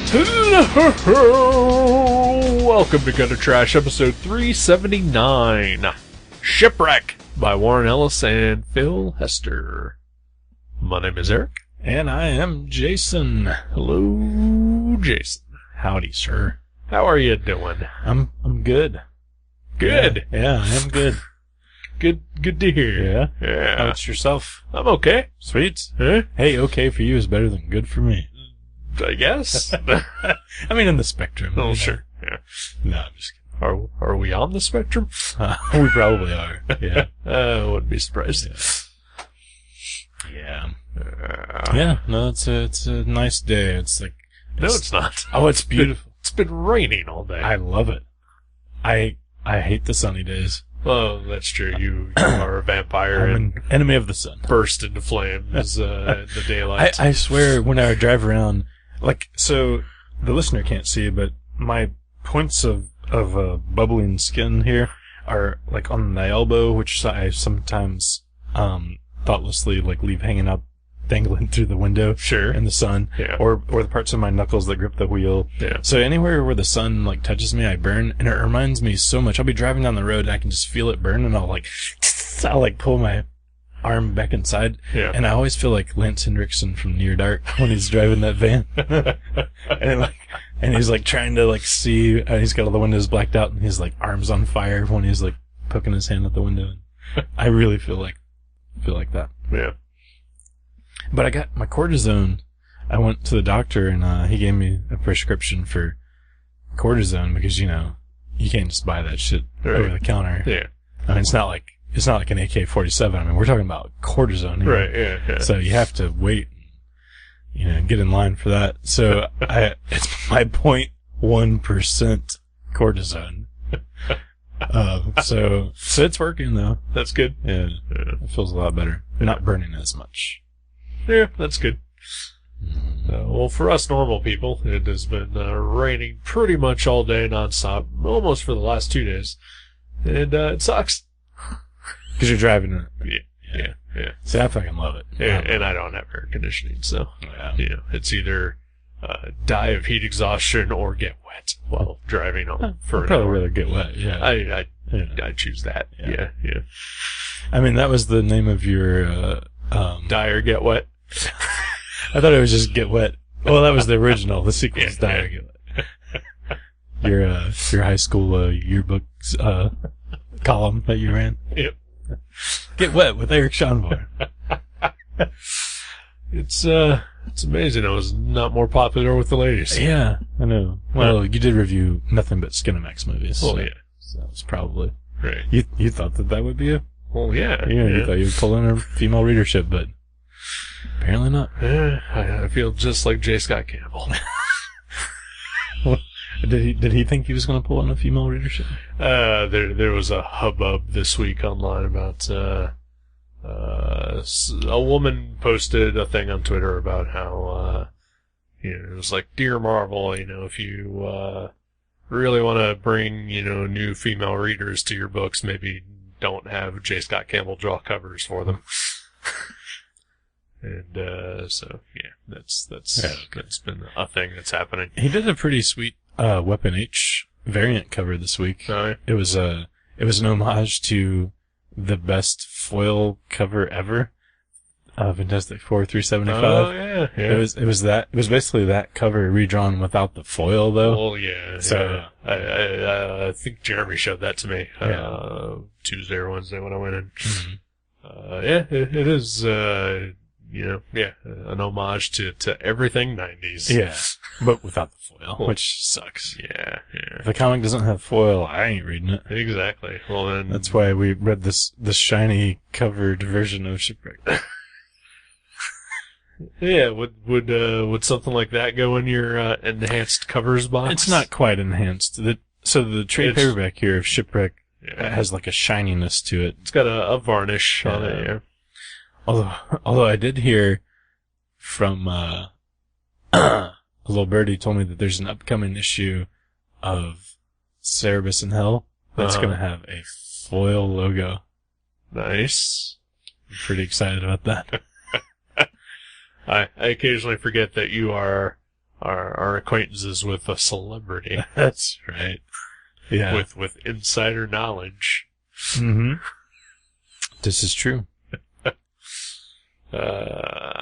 Welcome to Gutter Trash, episode 379. Shipwreck by Warren Ellis and Phil Hester. My name is Eric. And I am Jason. Hello, Jason. Howdy, sir. How are you doing? I'm good. Good. Yeah, I am good. Good to hear. Yeah? Yeah. How about yourself? I'm okay. Sweet. Huh? Hey, okay for you is better than good for me. I guess. I mean, in the spectrum. Oh, you know. sure. Yeah. No, I'm just kidding. Are we on the spectrum? We probably are. Yeah. I wouldn't be surprised. Yeah. Yeah, no, it's a nice day. It's like... No, it's not. Oh, it's beautiful. It's been raining all day. I love it. I hate the sunny days. Oh, that's true. You are a vampire I'm and an enemy of the sun. burst into flames in the daylight. I swear, when I drive around, like, so the listener can't see, but my points of bubbling skin here are like on my elbow, which I sometimes thoughtlessly like leave hanging up, dangling through the window. Sure. In the sun. Yeah. Or the parts of my knuckles that grip the wheel. Yeah. So anywhere where the sun like touches me, I burn, and it reminds me so much. I'll be driving down the road and I can just feel it burn, and I'll pull my arm back inside. Yeah. And I always feel like Lance Hendrickson from Near Dark when he's driving that van. and he's like trying to like see, he's got all the windows blacked out and his like arms on fire when he's like poking his hand out the window. I really feel like that. Yeah. But I got my cortisone. I went to the doctor and he gave me a prescription for cortisone because, you know, you can't just buy that shit over the counter. Yeah. I mean, it's not like an AK-47. I mean, we're talking about cortisone here. Right. Yeah. So you have to wait, you know, get in line for that. So it's my 0.1% cortisone. So it's working though. That's good. Yeah. It feels a lot better. Not burning as much. Yeah, that's good. Well, for us normal people, it has been raining pretty much all day nonstop, almost for the last 2 days. And it sucks. Because you're driving it. Yeah. See, I fucking love it. Yeah, and I don't have air conditioning, so you know, it's either die of heat exhaustion or get wet while driving home for I'd an hour. probably rather get wet. Yeah. I choose that. Yeah. Yeah. I mean, that was the name of your Die or get wet. I thought it was just Get Wet. Well, that was the original. The sequel is Die or Get Wet. Your high school yearbook column that you ran. Yep. Get Wet with Eric Schonborn. It's amazing. It was not more popular with the ladies. Yeah, I know. Well, you did review nothing but Skinamax movies. Oh, so, yeah. So that was probably... Right. You thought that would be a... Well, yeah. You thought you would pull in a female readership, but apparently not. I feel just like J. Scott Campbell. Did he think he was going to pull in a female readership? There was a hubbub this week online about a woman posted a thing on Twitter about how it was like, Dear Marvel, you know, if you really want to bring, you know, new female readers to your books, maybe don't have J. Scott Campbell draw covers for them. And so yeah, that's been a thing that's happening. He did a pretty sweet Weapon H variant cover this week. Oh, yeah. It was an homage to the best foil cover ever, Fantastic Four 375. Oh yeah. It was basically that cover redrawn without the foil though. Oh yeah. So I think Jeremy showed that to me Tuesday or Wednesday when I went in. Mm-hmm. It is an homage to everything 90s. Yeah, but without the foil, which sucks. Yeah. If the comic doesn't have foil, I ain't reading it. Exactly. Well then, that's why we read this shiny covered version of Shipwreck. Yeah, would something like that go in your enhanced covers box? It's not quite enhanced. So the trade paperback here of Shipwreck has like a shininess to it. It's got a varnish on it. Yeah. Although I did hear from a little birdie told me that there's an upcoming issue of Cerebus in Hell that's going to have a foil logo. Nice. I'm pretty excited about that. I occasionally forget that you are our acquaintances with a celebrity. That's right. Yeah. With insider knowledge. Mm-hmm. This is true. Yeah.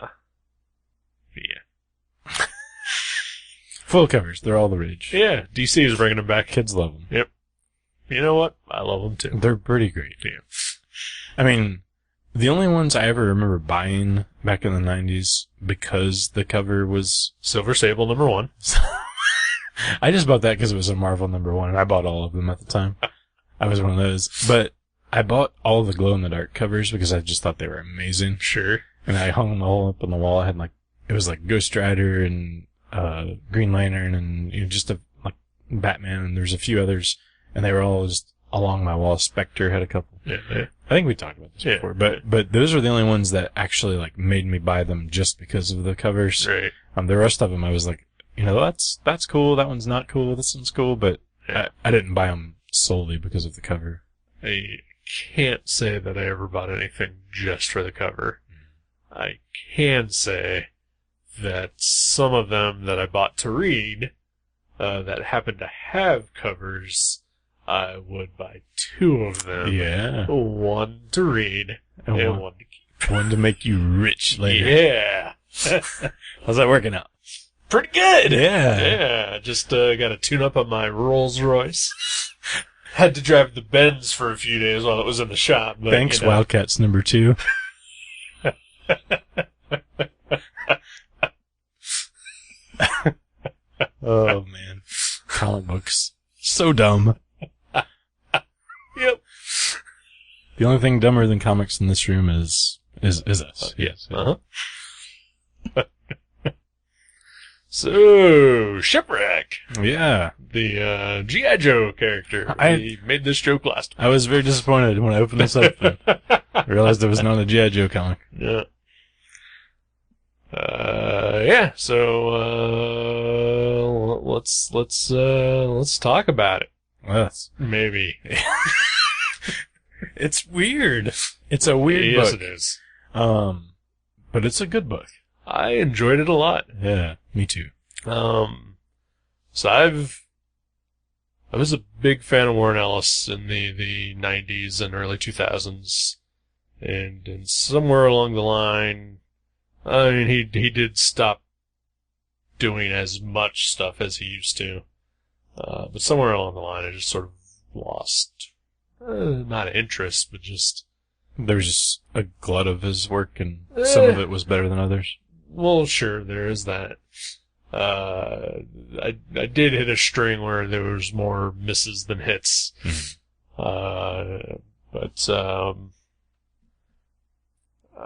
Full covers. They're all the rage. Yeah, DC is bringing them back. Kids love them. Yep. You know what? I love them too. They're pretty great. Yeah. I mean, the only ones I ever remember buying back in the 90s because the cover was... Silver Sable #1. I just bought that because it was a Marvel #1, and I bought all of them at the time. I was one of those. But I bought all the glow-in-the-dark covers because I just thought they were amazing. Sure. And I hung them all up on the wall. I had it was like Ghost Rider and Green Lantern and just like Batman, and there's a few others, and they were all just along my wall. Spectre had a couple. Yeah. I think we talked about this before, but those were the only ones that actually made me buy them just because of the covers. Right. The rest of them I was like, that's cool. That one's not cool. This one's cool, but I didn't buy them solely because of the cover. I can't say that I ever bought anything just for the cover. I can say that some of them that I bought to read, that happened to have covers, I would buy 2 of them. Yeah. One to read and one to keep. One to make you rich later. Yeah. How's that working out? Pretty good. Yeah. Yeah. Just got to tune up on my Rolls Royce. Had to drive the Benz for a few days while it was in the shop. But, Thanks, Wildcats #2. Oh, man. Comic books. So dumb. Yep. The only thing dumber than comics in this room is us. Yes. Uh-huh. So, Shipwreck. Yeah. The G.I. Joe character. We made this joke last I was very disappointed when I opened this up and realized it was not a G.I. Joe comic. Yeah. So, let's talk about it. Yes. Maybe. It's weird. It's a weird book. Yes, it is. But it's a good book. I enjoyed it a lot. Yeah, me too. So I was a big fan of Warren Ellis in the 90s and early 2000s. And somewhere along the line, I mean, he did stop doing as much stuff as he used to. But somewhere along the line, I just sort of lost, not interest, but just... There was just a glut of his work, and some of it was better than others. Well, sure, there is that. I did hit a string where there was more misses than hits. But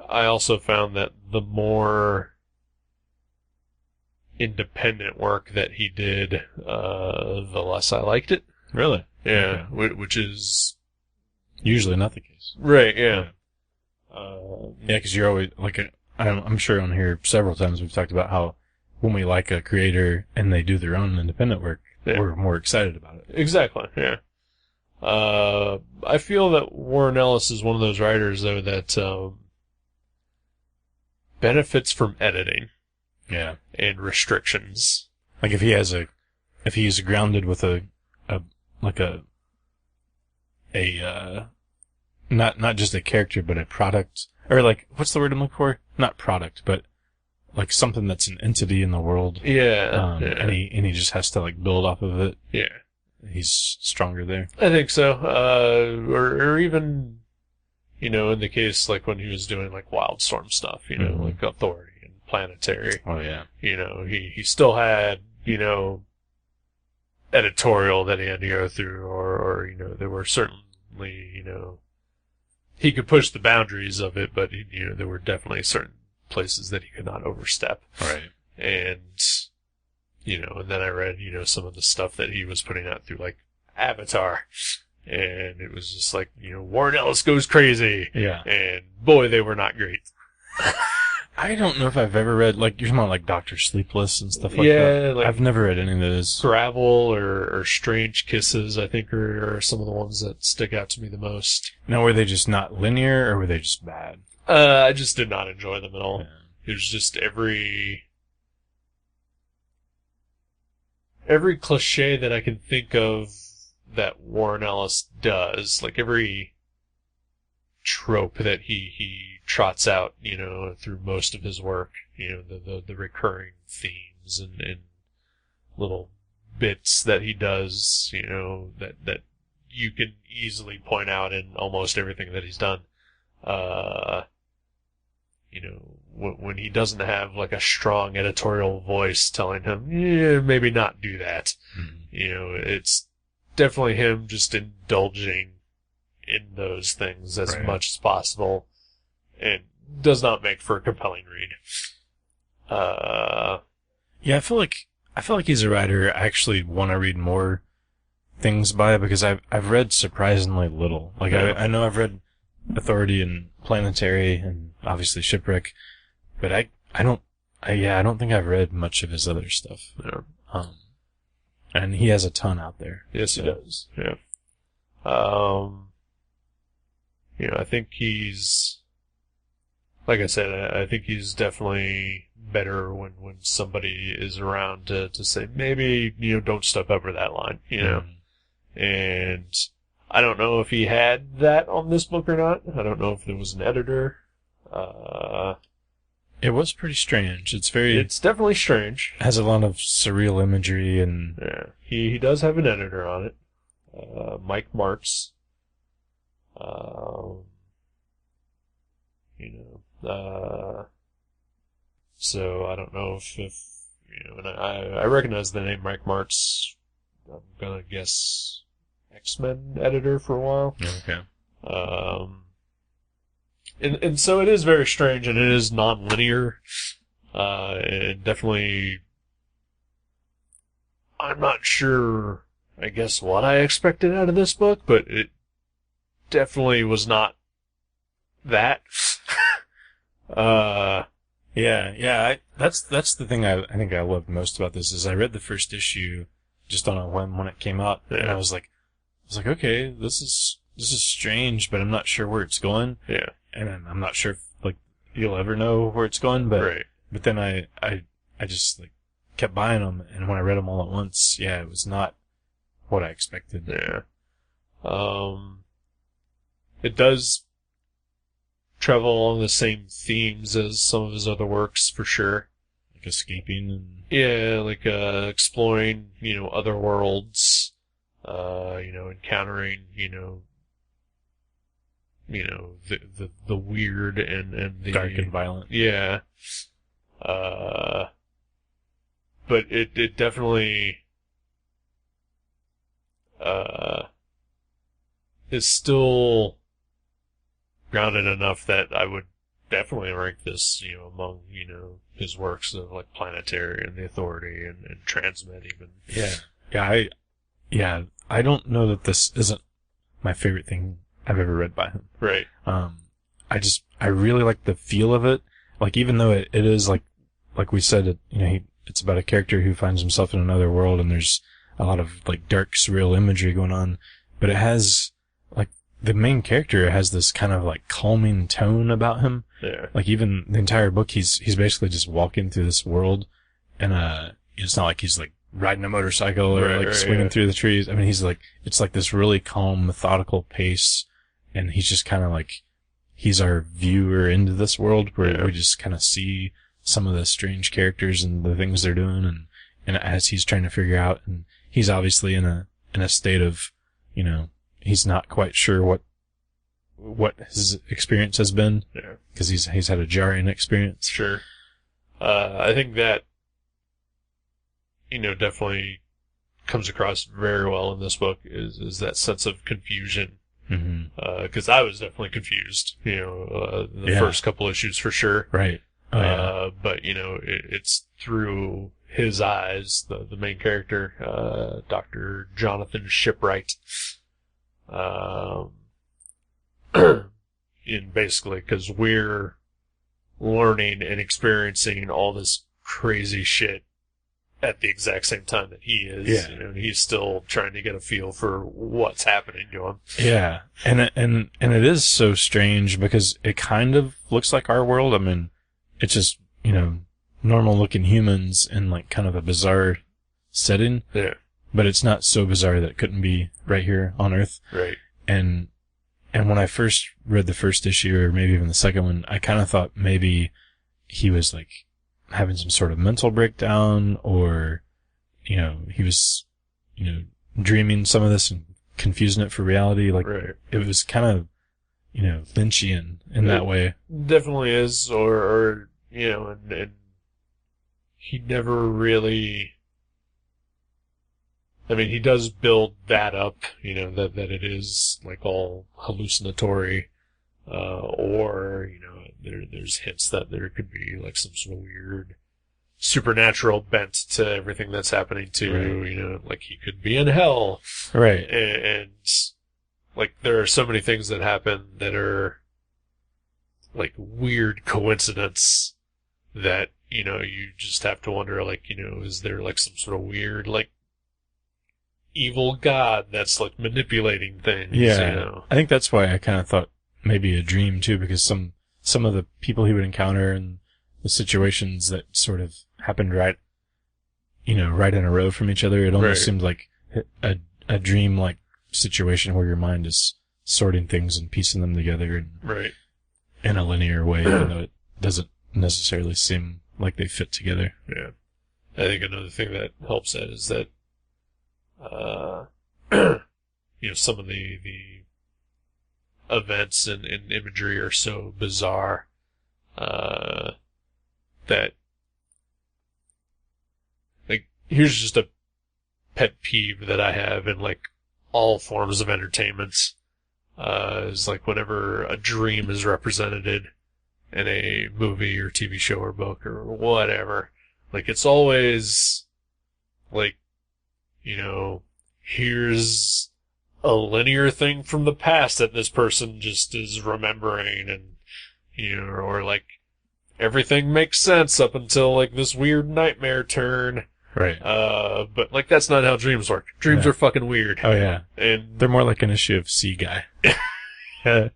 I also found that the more independent work that he did, the less I liked it. Really? Yeah, okay. Which is usually not the case. Right, yeah. Yeah, because you're always, I'm sure on here several times we've talked about how when we like a creator and they do their own independent work, we're more excited about it. Exactly, yeah. I feel that Warren Ellis is one of those writers, though, that benefits from editing. Yeah. And restrictions. Like if he's grounded with not just a character, but a product, or what's the word I'm looking for? Not product, but something that's an entity in the world. Yeah. And he just has to build off of it. Yeah. He's stronger there. I think so. Or even, in the case when he was doing Wildstorm stuff, like Authority and Planetary. Oh yeah. He still had, editorial that he had to go through, or there were certainly, he could push the boundaries of it, but there were definitely certain places that he could not overstep. Right. And and then I read some of the stuff that he was putting out through Avatar, and it was just Warren Ellis goes crazy. Yeah. And boy, they were not great. I don't know if I've ever read, you're talking about Dr. Sleepless and stuff like that. Yeah, I've never read any of those. Gravel or Strange Kisses, I think, are some of the ones that stick out to me the most. Now, were they just not linear, or were they just bad? I just did not enjoy them at all. Yeah. It was just every every cliche that I can think of that Warren Ellis does, like every trope that he trots out, through most of his work, the recurring themes and little bits that he does, that you can easily point out in almost everything that he's done. When he doesn't have like a strong editorial voice telling him, yeah, maybe not do that. Mm-hmm. It's definitely him just indulging in those things as much as possible, and does not make for a compelling read. Yeah, I feel like he's a writer I actually want to read more things by, because I've read surprisingly little. Like I know I've read Authority and Planetary and obviously Shipwreck, but I don't think I've read much of his other stuff. Yeah. And he has a ton out there. Yes, he does. Yeah. I think he's, like I said, I think he's definitely better when somebody is around to say, maybe, don't step over that line, Mm-hmm. And I don't know if he had that on this book or not. I don't know if there was an editor. It was pretty strange. It's definitely strange. Has a lot of surreal imagery and... Yeah. He does have an editor on it. Mike Martz. So I don't know if and I recognize the name Mike Martz. I'm gonna guess X-Men editor for a while. Okay. And so it is very strange, and it is non-linear. And definitely, I'm not sure, I guess, what I expected out of this book, but it definitely was not that. That's the thing I think I loved most about this, is I read the first issue just on a whim when it came out, and I was like, okay, this is strange, but I'm not sure where it's going. Yeah. And I'm not sure if, like, you'll ever know where it's going, but then I just, like, kept buying them, and when I read them all at once, it was not what I expected. Yeah. It does travel along the same themes as some of his other works, for sure. Like escaping and... Yeah, like, exploring, other worlds, encountering, the weird and the... Dark and violent. Yeah. But it definitely, is still grounded enough that I would definitely rank this, among, his works of, like, Planetary and The Authority and Transmit even. Yeah. I don't know that this isn't my favorite thing I've ever read by him. Right. I really like the feel of it. Like, even though it is like we said, it's about a character who finds himself in another world, and there's a lot of, like, dark, surreal imagery going on, but it has, like, the main character has this kind of, like, calming tone about him. Yeah. Like, even the entire book, he's basically just walking through this world, and it's not like he's, like, riding a motorcycle or swinging through the trees. I mean, it's like this really calm, methodical pace, and he's just kind of like, he's our viewer into this world where we just kind of see some of the strange characters and the things they're doing, and as he's trying to figure out, and he's obviously in a state of, he's not quite sure what his experience has been. Yeah. Cause he's had a jarring experience. Sure. I think that, definitely comes across very well in this book is that sense of confusion. Mm-hmm. Cause I was definitely confused, the first couple issues for sure. Right. But, it's through his eyes, the main character, Dr. Jonathan Shipwright. In basically, cause we're learning and experiencing all this crazy shit at the exact same time that he is. Yeah. And he's still trying to get a feel for what's happening to him. Yeah. And it is so strange because it kind of looks like our world. I mean, it's just, normal looking humans in, like, kind of a bizarre setting, Yeah. but it's not so bizarre that it couldn't be right here on Earth. Right. And when I first read the first issue, or maybe even the second one, I kind of thought maybe he was like having some sort of mental breakdown, or, you know, he was, you know, dreaming some of this and confusing it for reality. Like, Right. it was kind of, you know, Lynchian in that way. Definitely is, or you know, and he never really. I mean, he does build that up, you know, that it is like all hallucinatory, or you know, there's hints that there could be like some sort of weird supernatural bent to everything that's happening to, Right. you know, like he could be in hell, Right. and like there are so many things that happen that are like weird coincidence that, you know, you just have to wonder, like, you know, is there like some sort of weird like evil god that's like manipulating things? Yeah. You know? I think that's why I kind of thought maybe a dream too, because some of the people he would encounter and the situations that sort of happened right in a row from each other, it almost Right. seemed like a dream-like situation where your mind is sorting things and piecing them together Right. in a linear way, even though it doesn't necessarily seem like they fit together. Yeah. I think another thing that helps that is that, you know, some of the events and imagery are so bizarre, that, like, here's just a pet peeve that I have in, like, all forms of entertainment, is like whenever a dream is represented in a movie or TV show or book or whatever, like, it's always, like, you know, here's a linear thing from the past that this person just is remembering, and, you know, or like, everything makes sense up until, like, this weird nightmare turn. Right. But, like, that's not how dreams work. Dreams Yeah. are fucking weird. Oh yeah. And, They're more like an issue of Sea Guy. yeah.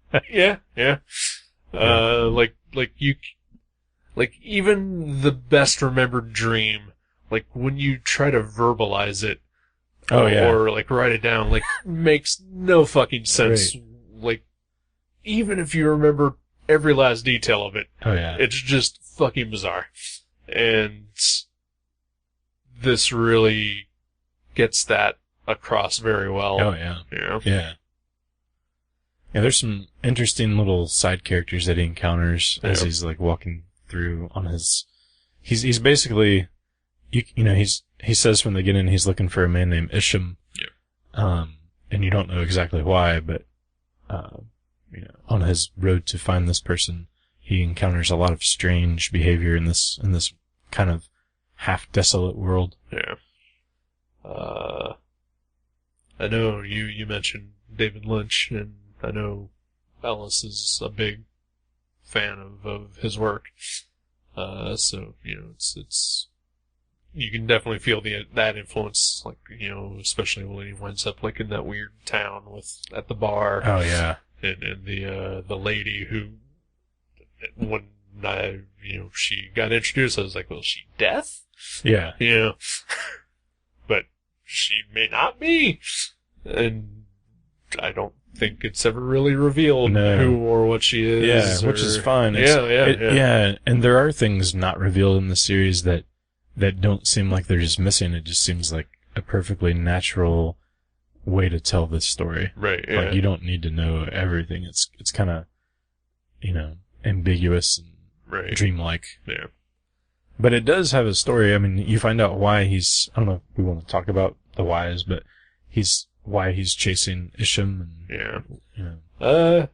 Like even the best remembered dream, like, when you try to verbalize it, Oh, yeah. or like write it down, like, makes no fucking sense. Like, even if you remember every last detail of it, Oh yeah. it's just fucking bizarre. And this really gets that across very well. Oh yeah. You know? Yeah. Yeah, there's some interesting little side characters that he encounters as Yeah. he's like walking through on his. He's basically, you know, he says from the beginning he's looking for a man named Isham. Yeah. And you don't know exactly why, but you know, on his road to find this person, he encounters a lot of strange behavior in this kind of half desolate world. Yeah. I know you mentioned David Lynch, and I know Ellis is a big fan of his work. So, you know, it's you can definitely feel that influence, like, you know, especially when he winds up like in that weird town at the bar. Oh yeah. And the lady who, when she got introduced, I was like, well, is she deaf? Yeah. You know, but she may not be, and I don't think it's ever really revealed who or what she is. Yeah, which is fine. Yeah. And there are things not revealed in the series that don't seem like they're just missing. It just seems like a perfectly natural way to tell this story. Right. Yeah. Like, you don't need to know everything. It's kind of, you know, ambiguous and dreamlike. Yeah. But it does have a story. I mean, you find out why I don't know if we want to talk about the whys, but why he's chasing Isham. And, yeah. You know.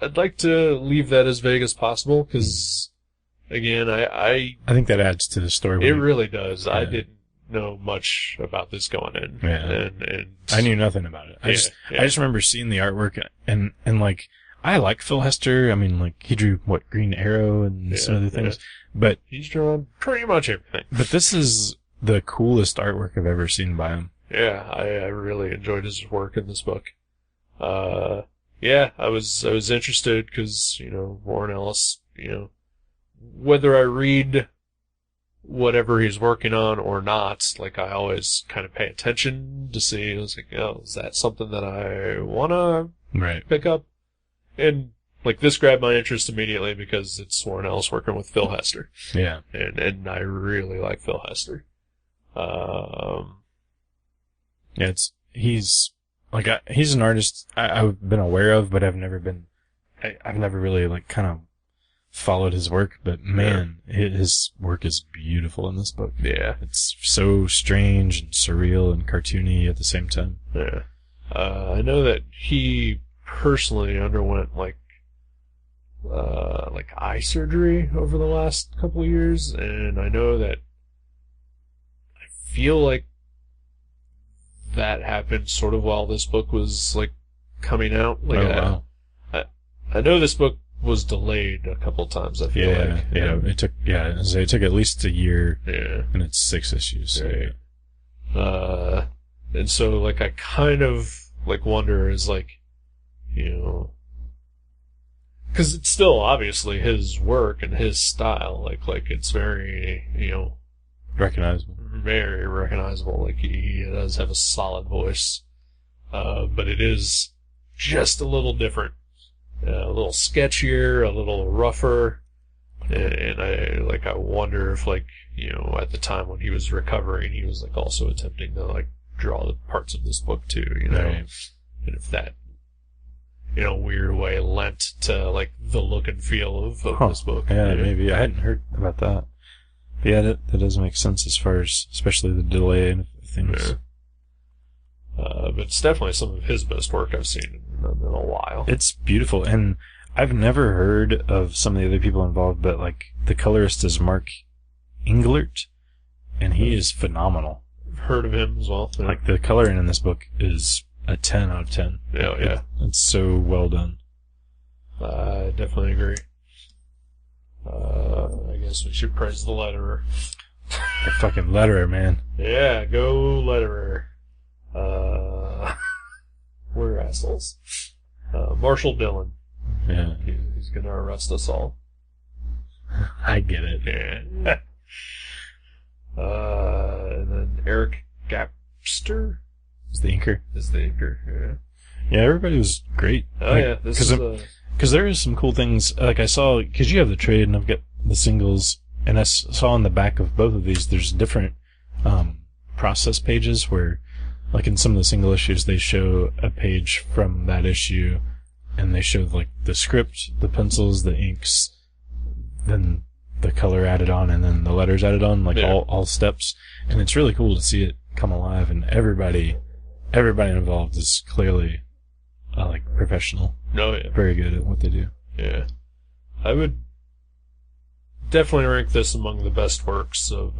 I'd like to leave that as vague as possible, because, again, I think that adds to the story. It really does. Yeah. I didn't know much about this going in. Yeah. And I knew nothing about it. I just remember seeing the artwork and like, I like Phil Hester. I mean, like, he drew Green Arrow and some other things, but he's drawn pretty much everything. But this is the coolest artwork I've ever seen by him. Yeah, I really enjoyed his work in this book. Yeah, I was interested because, you know, Warren Ellis, you know, whether I read whatever he's working on or not, like, I always kind of pay attention to see, I was like, oh, is that something that I want to pick up? And, like, this grabbed my interest immediately because it's Warren Ellis working with Phil Hester. Yeah. And I really like Phil Hester. Yeah, he's an artist I've been aware of, but I've never really, like, kind of followed his work, but man, his work is beautiful in this book. Yeah. It's so strange and surreal and cartoony at the same time. Yeah. I know that he personally underwent, like eye surgery over the last couple of years, and I know that I feel like that happened sort of while this book was, like, coming out. Like, wow. I know this book was delayed a couple times, I feel like. Yeah, it took at least a year. Yeah. And it's 6 issues. So. Right. And so, like, I kind of, like, wonder is, like, you know, because it's still obviously his work and his style, like it's very, you know, recognizable. Very recognizable. Like, he does have a solid voice, but it is just a little different. A little sketchier, a little rougher, and I wonder if, like, you know, at the time when he was recovering, he was, like, also attempting to, like, draw the parts of this book too, you know, right. And if that, in a weird way, lent to, like, the look and feel of this book. Yeah, maybe. I hadn't heard about that. But yeah, that does make sense as far as, especially the delay and things. Yeah. But it's definitely some of his best work I've seen in a while. It's beautiful, and I've never heard of some of the other people involved, but, like, the colorist is Mark Englert, and he is phenomenal. I've heard of him as well. Yeah. Like, the coloring in this book is a 10 out of 10. Yeah. It's so well done. I definitely agree. I guess we should praise the letterer. The fucking letterer, man. Yeah, go letterer. We're assholes. Marshall Dillon. Yeah. He's gonna arrest us all. I get it. Yeah. And then Eric Gapster Is the inker. Yeah. Yeah, everybody was great. Oh, like, yeah. Because there is some cool things. Like, I saw, because you have the trade and I've got the singles, and I saw on the back of both of these, there's different process pages where, like, in some of the single issues, they show a page from that issue, and they show, like, the script, the pencils, the inks, then the color added on, and then the letters added on, like, all steps. And it's really cool to see it come alive, and everybody involved is clearly, like, professional. Oh, yeah. Very good at what they do. Yeah. I would definitely rank this among the best works of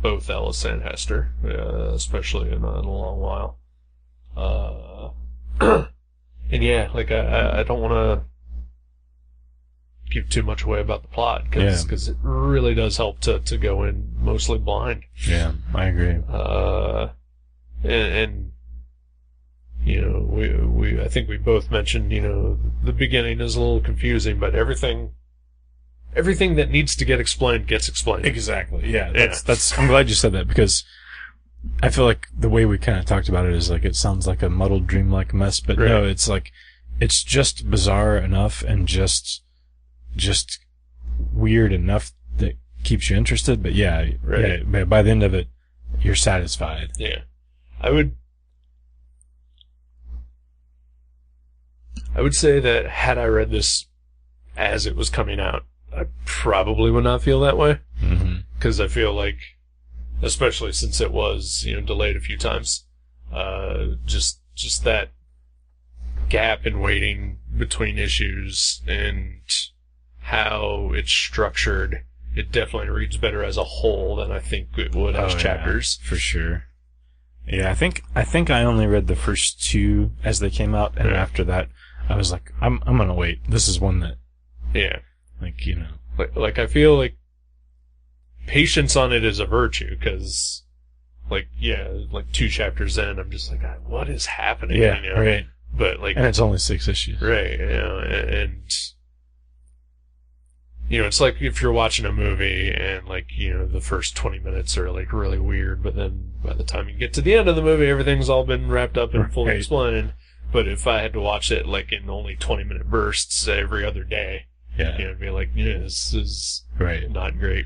both Ellis and Hester, especially in a long while. And yeah, like, I don't want to give too much away about the plot, because it really does help to go in mostly blind. Yeah, I agree. And you know, I think we both mentioned, you know, the beginning is a little confusing, but everything that needs to get explained gets explained. Exactly. Yeah. That's. I'm glad you said that, because I feel like the way we kind of talked about it is, like, it sounds like a muddled, dreamlike mess, but no, it's like, it's just bizarre enough and just weird enough that keeps you interested. But yeah, by the end of it, you're satisfied. Yeah. I would say that had I read this as it was coming out, I probably would not feel that way. Because I feel like, especially since it was, you know, delayed a few times, just that gap in waiting between issues and how it's structured, it definitely reads better as a whole than I think it would as chapters. For sure. Yeah, I think I only read the first 2 as they came out, and after that, I was like, I'm gonna wait. This is one that, like, you know, like I feel like patience on it is a virtue, because, like, 2 chapters in, I'm just like, what is happening? Yeah, you know? right. But, like, and it's only 6 issues, right? You know, and it's like if you're watching a movie and, like, the first 20 minutes are, like, really weird, but then by the time you get to the end of the movie, everything's all been wrapped up and fully explained. But if I had to watch it, like, in only 20-minute bursts every other day, it'd be like, this is not great.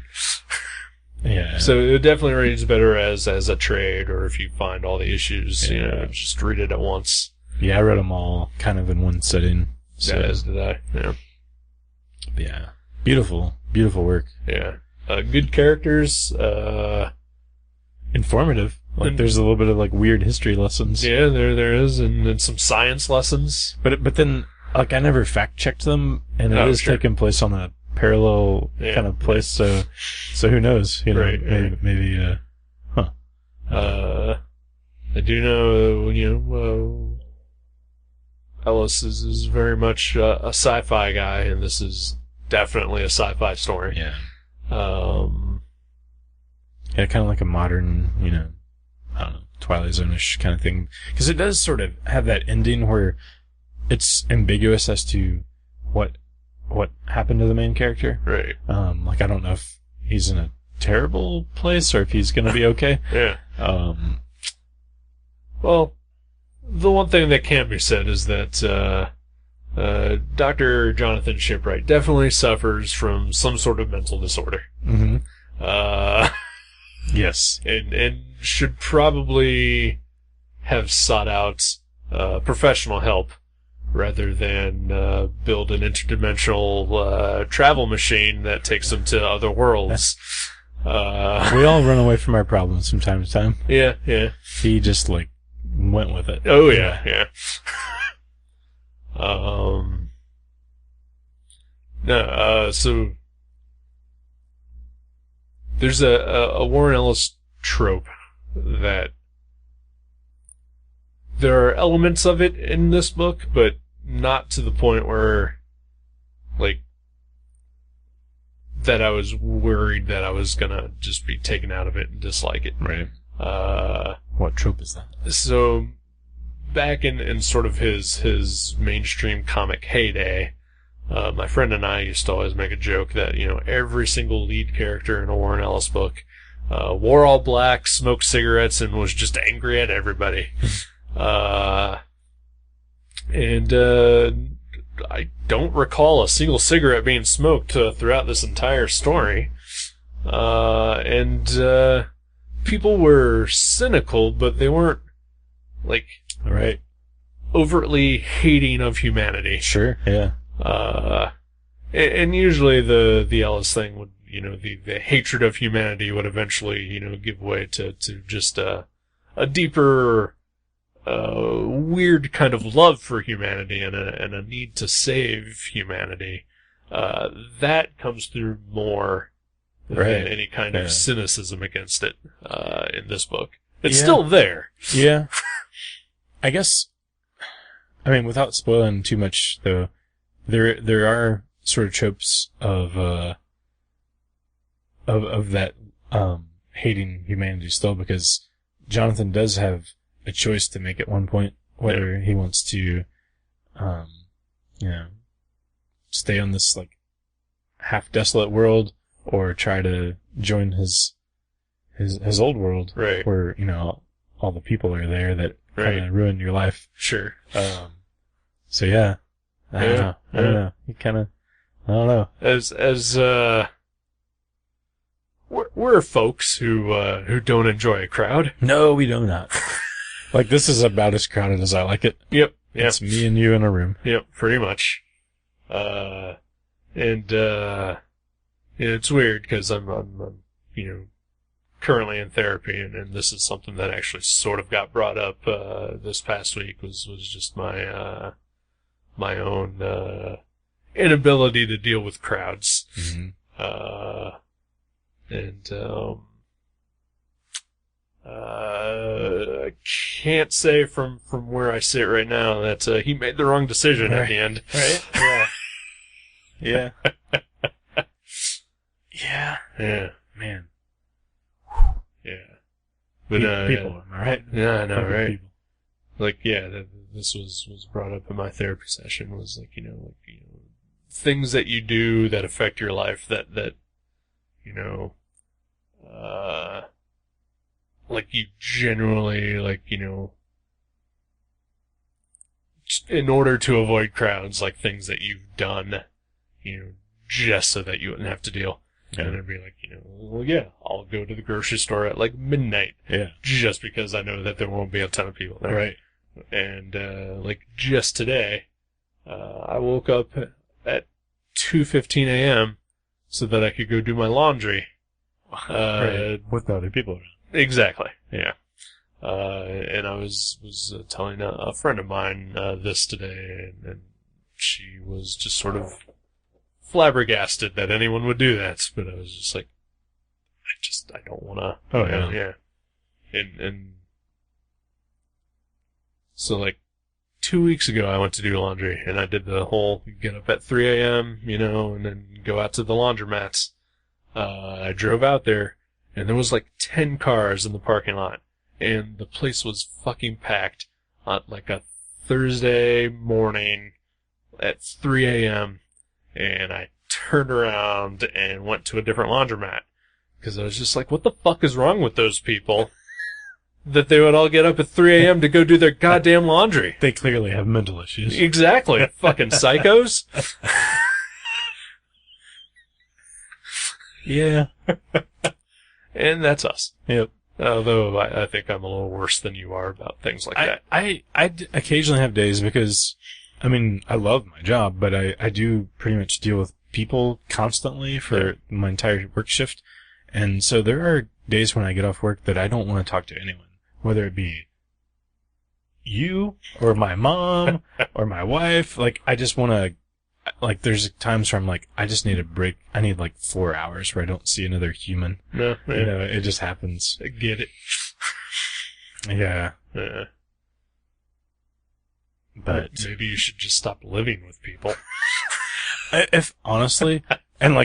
Yeah. So it definitely reads better as a trade, or if you find all the issues, just read it at once. Yeah, I read them all kind of in one sitting. So. As did I. Yeah. Yeah. Beautiful work. Yeah. Good characters. Informative. Like, there's a little bit of, like, weird history lessons. Yeah, there is, and some science lessons. But then, like, I never fact checked them, and it is taking place on a parallel kind of place. So who knows? Maybe. I do know, Ellis is very much a sci-fi guy, and this is definitely a sci-fi story. Yeah. Kind of like a modern, I don't know, Twilight Zone-ish kind of thing. Because it does sort of have that ending where it's ambiguous as to what happened to the main character. Right. Like, I don't know if he's in a terrible place or if he's gonna be okay. Yeah. Well, the one thing that can be said is that Dr. Jonathan Shipwright definitely suffers from some sort of mental disorder. Mm-hmm. Yes. And should probably have sought out professional help rather than build an interdimensional travel machine that takes him to other worlds. We all run away from our problems from time to time. Yeah. He just, like, went with it. Oh, yeah. So there's a Warren Ellis trope that there are elements of it in this book, but not to the point where, like, that I was worried that I was gonna just be taken out of it and dislike it. Right. What trope is that? So, back in sort of his mainstream comic heyday, my friend and I used to always make a joke that, every single lead character in a Warren Ellis book wore all black, smoked cigarettes, and was just angry at everybody. And I don't recall a single cigarette being smoked throughout this entire story. And people were cynical, but they weren't, like, overtly hating of humanity. Sure, yeah. And usually the Ellis thing would, the hatred of humanity would eventually, give way to just a deeper, weird kind of love for humanity and a need to save humanity. That comes through more than any kind of cynicism against it, in this book. It's still there. Yeah. I guess, without spoiling too much, though, there are sort of tropes of that, hating humanity still, because Jonathan does have a choice to make at one point, whether he wants to, stay on this, like, half desolate world, or try to join his old world, where, all the people are there that kind of ruin your life. Sure. So yeah. I don't know. You kind of, I don't know. We're folks who don't enjoy a crowd. No, we do not. Like, this is about as crowded as I like it. Yep. It's me and you in a room. Yep, pretty much. It's weird because I'm currently in therapy, and this is something that actually sort of got brought up this past week was just my own inability to deal with crowds. Mm-hmm. I can't say from where I sit right now that he made the wrong decision at the end. Right? Yeah. Yeah. Yeah. Man. Yeah. But people, am I right? Yeah, I know, right? People. Like, this was brought up in my therapy session. Was like, things that you do that affect your life that like you generally, like, in order to avoid crowds, like things that you've done, just so that you wouldn't have to deal. Yeah. And it'd be like, well, yeah, I'll go to the grocery store at like midnight. Yeah. Just because I know that there won't be a ton of people there. Right. And, like just today, I woke up at 2:15 a.m. so that I could go do my laundry. Right. With other people around. Exactly. Yeah. And I was telling a friend of mine, this today, and she was just sort of flabbergasted that anyone would do that, but I was just like, I don't wanna. Oh, yeah. Yeah. And so like 2 weeks ago I went to do laundry, and I did the whole get up at 3 a.m., and then go out to the laundromats. I drove out there, and there was like 10 cars in the parking lot, and the place was fucking packed on like a Thursday morning at 3 a.m., and I turned around and went to a different laundromat, because I was just like, what the fuck is wrong with those people that they would all get up at 3 a.m. to go do their goddamn laundry? They clearly have mental issues. Exactly. Fucking psychos. Yeah. And that's us. Yep. Although I think I'm a little worse than you are about things like that. I occasionally have days because, I mean, I love my job, but I do pretty much deal with people constantly for my entire work shift. And so there are days when I get off work that I don't want to talk to anyone, whether it be you or my mom or my wife. Like, I just want to, like, there's times where I'm like, I just need a break. I need like 4 hours where I don't see another human. No, yeah. It just happens. I get it. Yeah. Yeah. But maybe you should just stop living with people. if honestly, and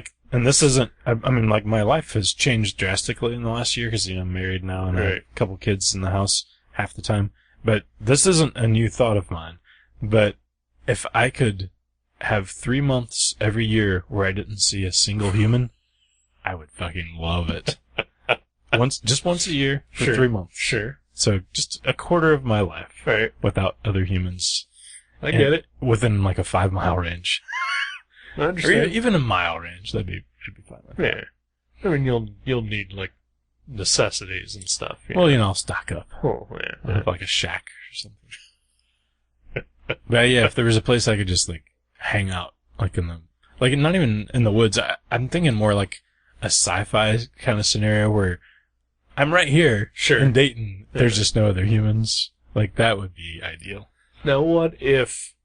this isn't, I mean, like, my life has changed drastically in the last year because, I'm married now and I have a couple kids in the house half the time. But this isn't a new thought of mine. But if I could have 3 months every year where I didn't see a single human, I would fucking love it. Just once a year for 3 months. Sure. So just a quarter of my life Right. without other humans. I get it. Within like a 5-mile range. I Or understand. even a mile range. Should be fine. Yeah. I mean, you'll need like necessities and stuff. Well, I'll stock up. Oh, I'll yeah. have like a shack or something. But yeah, if there was a place I could just like hang out, like not even in the woods. I'm thinking more like a sci-fi kind of scenario where I'm right here, in Dayton. There's just no other humans. Like, that would be ideal. Now, what if,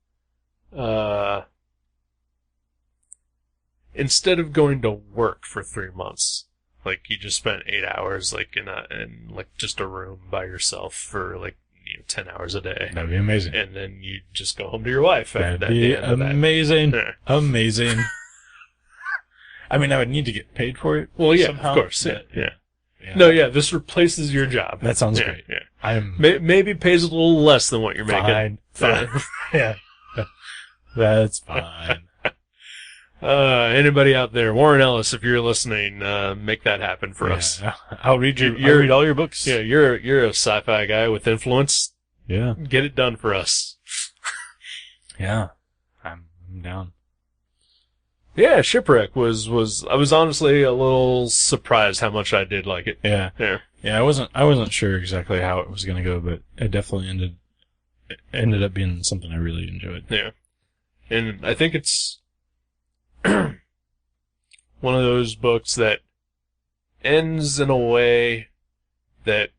instead of going to work for 3 months, like you just spent 8 hours, like in like just a room by yourself for like 10 hours a day. That'd be amazing. And then you just go home to your wife. That'd be amazing. Yeah. Amazing. I mean, I would need to get paid for it. Well, yeah, somehow. of course. Yeah. No, yeah, this replaces your job. That sounds great. Yeah. I'm Maybe pays a little less than what you're making. fine. Yeah. That's fine. Anybody out there, Warren Ellis, if you're listening, make that happen for us. I'll read I'll read all your books. Yeah, you're a sci-fi guy with influence. Yeah. Get it done for us. Yeah. I'm down. Yeah, Shipwreck was I was honestly a little surprised how much I did like it. Yeah. Yeah. Yeah, I wasn't sure exactly how it was going to go, but it definitely ended up being something I really enjoyed. Yeah. And I think it's one of those books that ends in a way that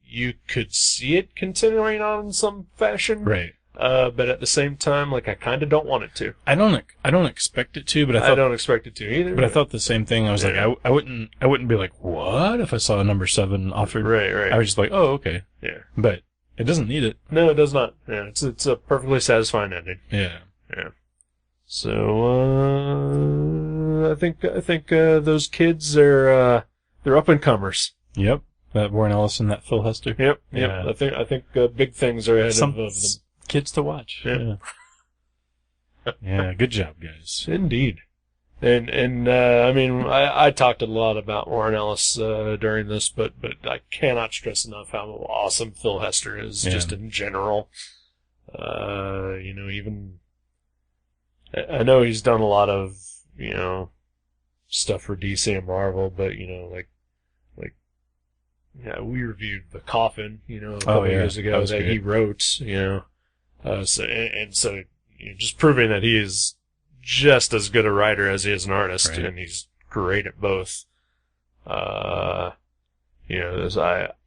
you could see it continuing on in some fashion. Right. But at the same time, like, I kind of don't want it to. I don't expect it to, but I don't expect it to either. But I thought the same thing. I was like, I wouldn't be like, what if I saw a number 7 offered? Right. I was just like, oh, okay. Yeah. But it doesn't need it. No, it does not. Yeah, it's a perfectly satisfying ending. Yeah. Yeah. So, I think those kids are, they're up and comers. Yep. That Warren Ellis and that Phil Hester. Yep. Yeah. I think big things are ahead of them. Kids to watch. Yeah. Yeah, good job, guys. Indeed. And I mean, I talked a lot about Warren Ellis during this, but I cannot stress enough how awesome Phil Hester is, Yeah. just in general. Even I know he's done a lot of stuff for DC and Marvel, but yeah, we reviewed The Coffin, a couple years ago that he wrote, so just proving that he is just as good a writer as he is an artist, Right. and he's great at both.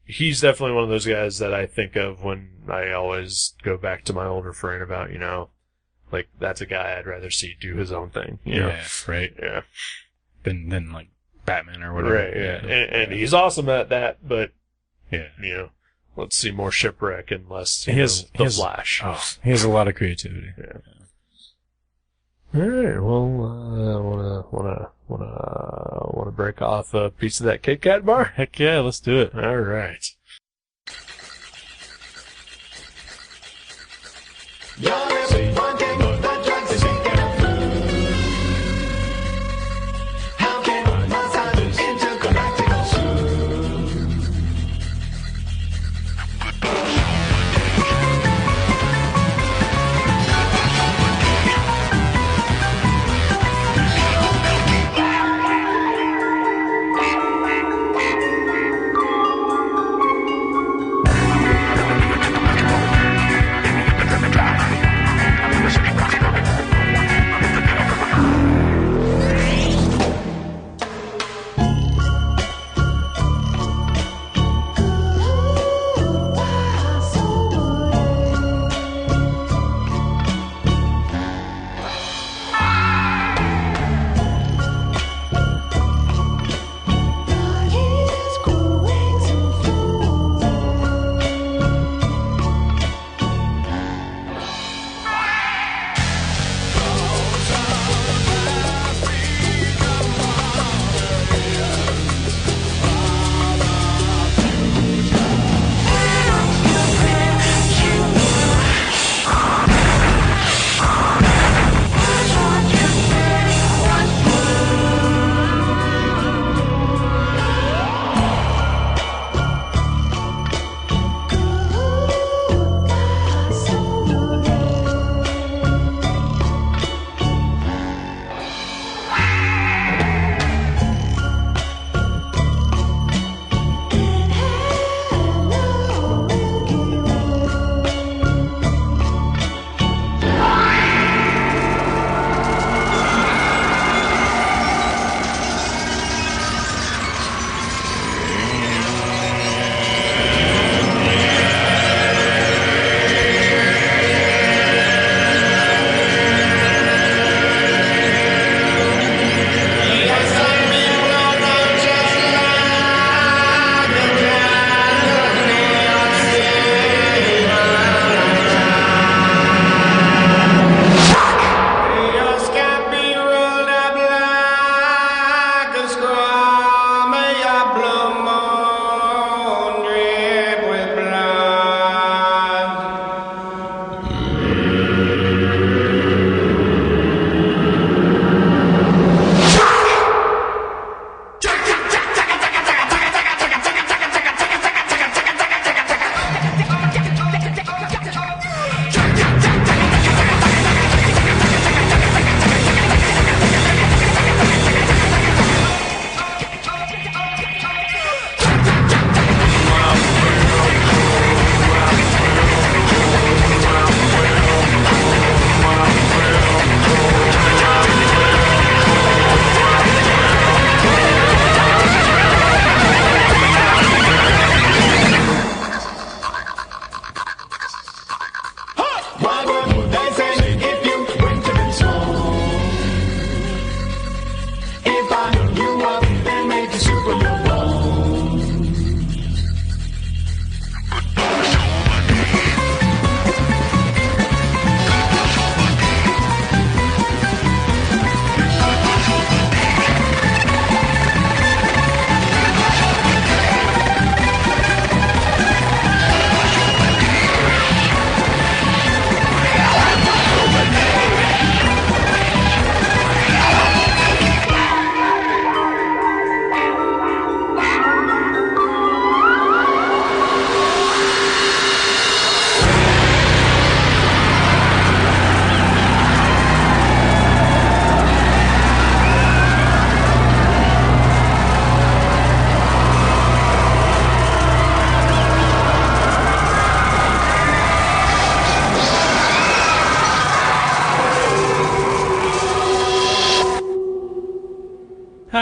He's definitely one of those guys that I think of when I always go back to my older friend about, that's a guy I'd rather see do his own thing. Right. Yeah. Than like Batman or whatever. Right, yeah. And he's awesome at that, but, Yeah. let's see more Shipwreck and less, He has Flash. Oh, he has a lot of creativity. Yeah. All right. Well, wanna break off a piece of that Kit Kat bar? Heck yeah, let's do it. All right.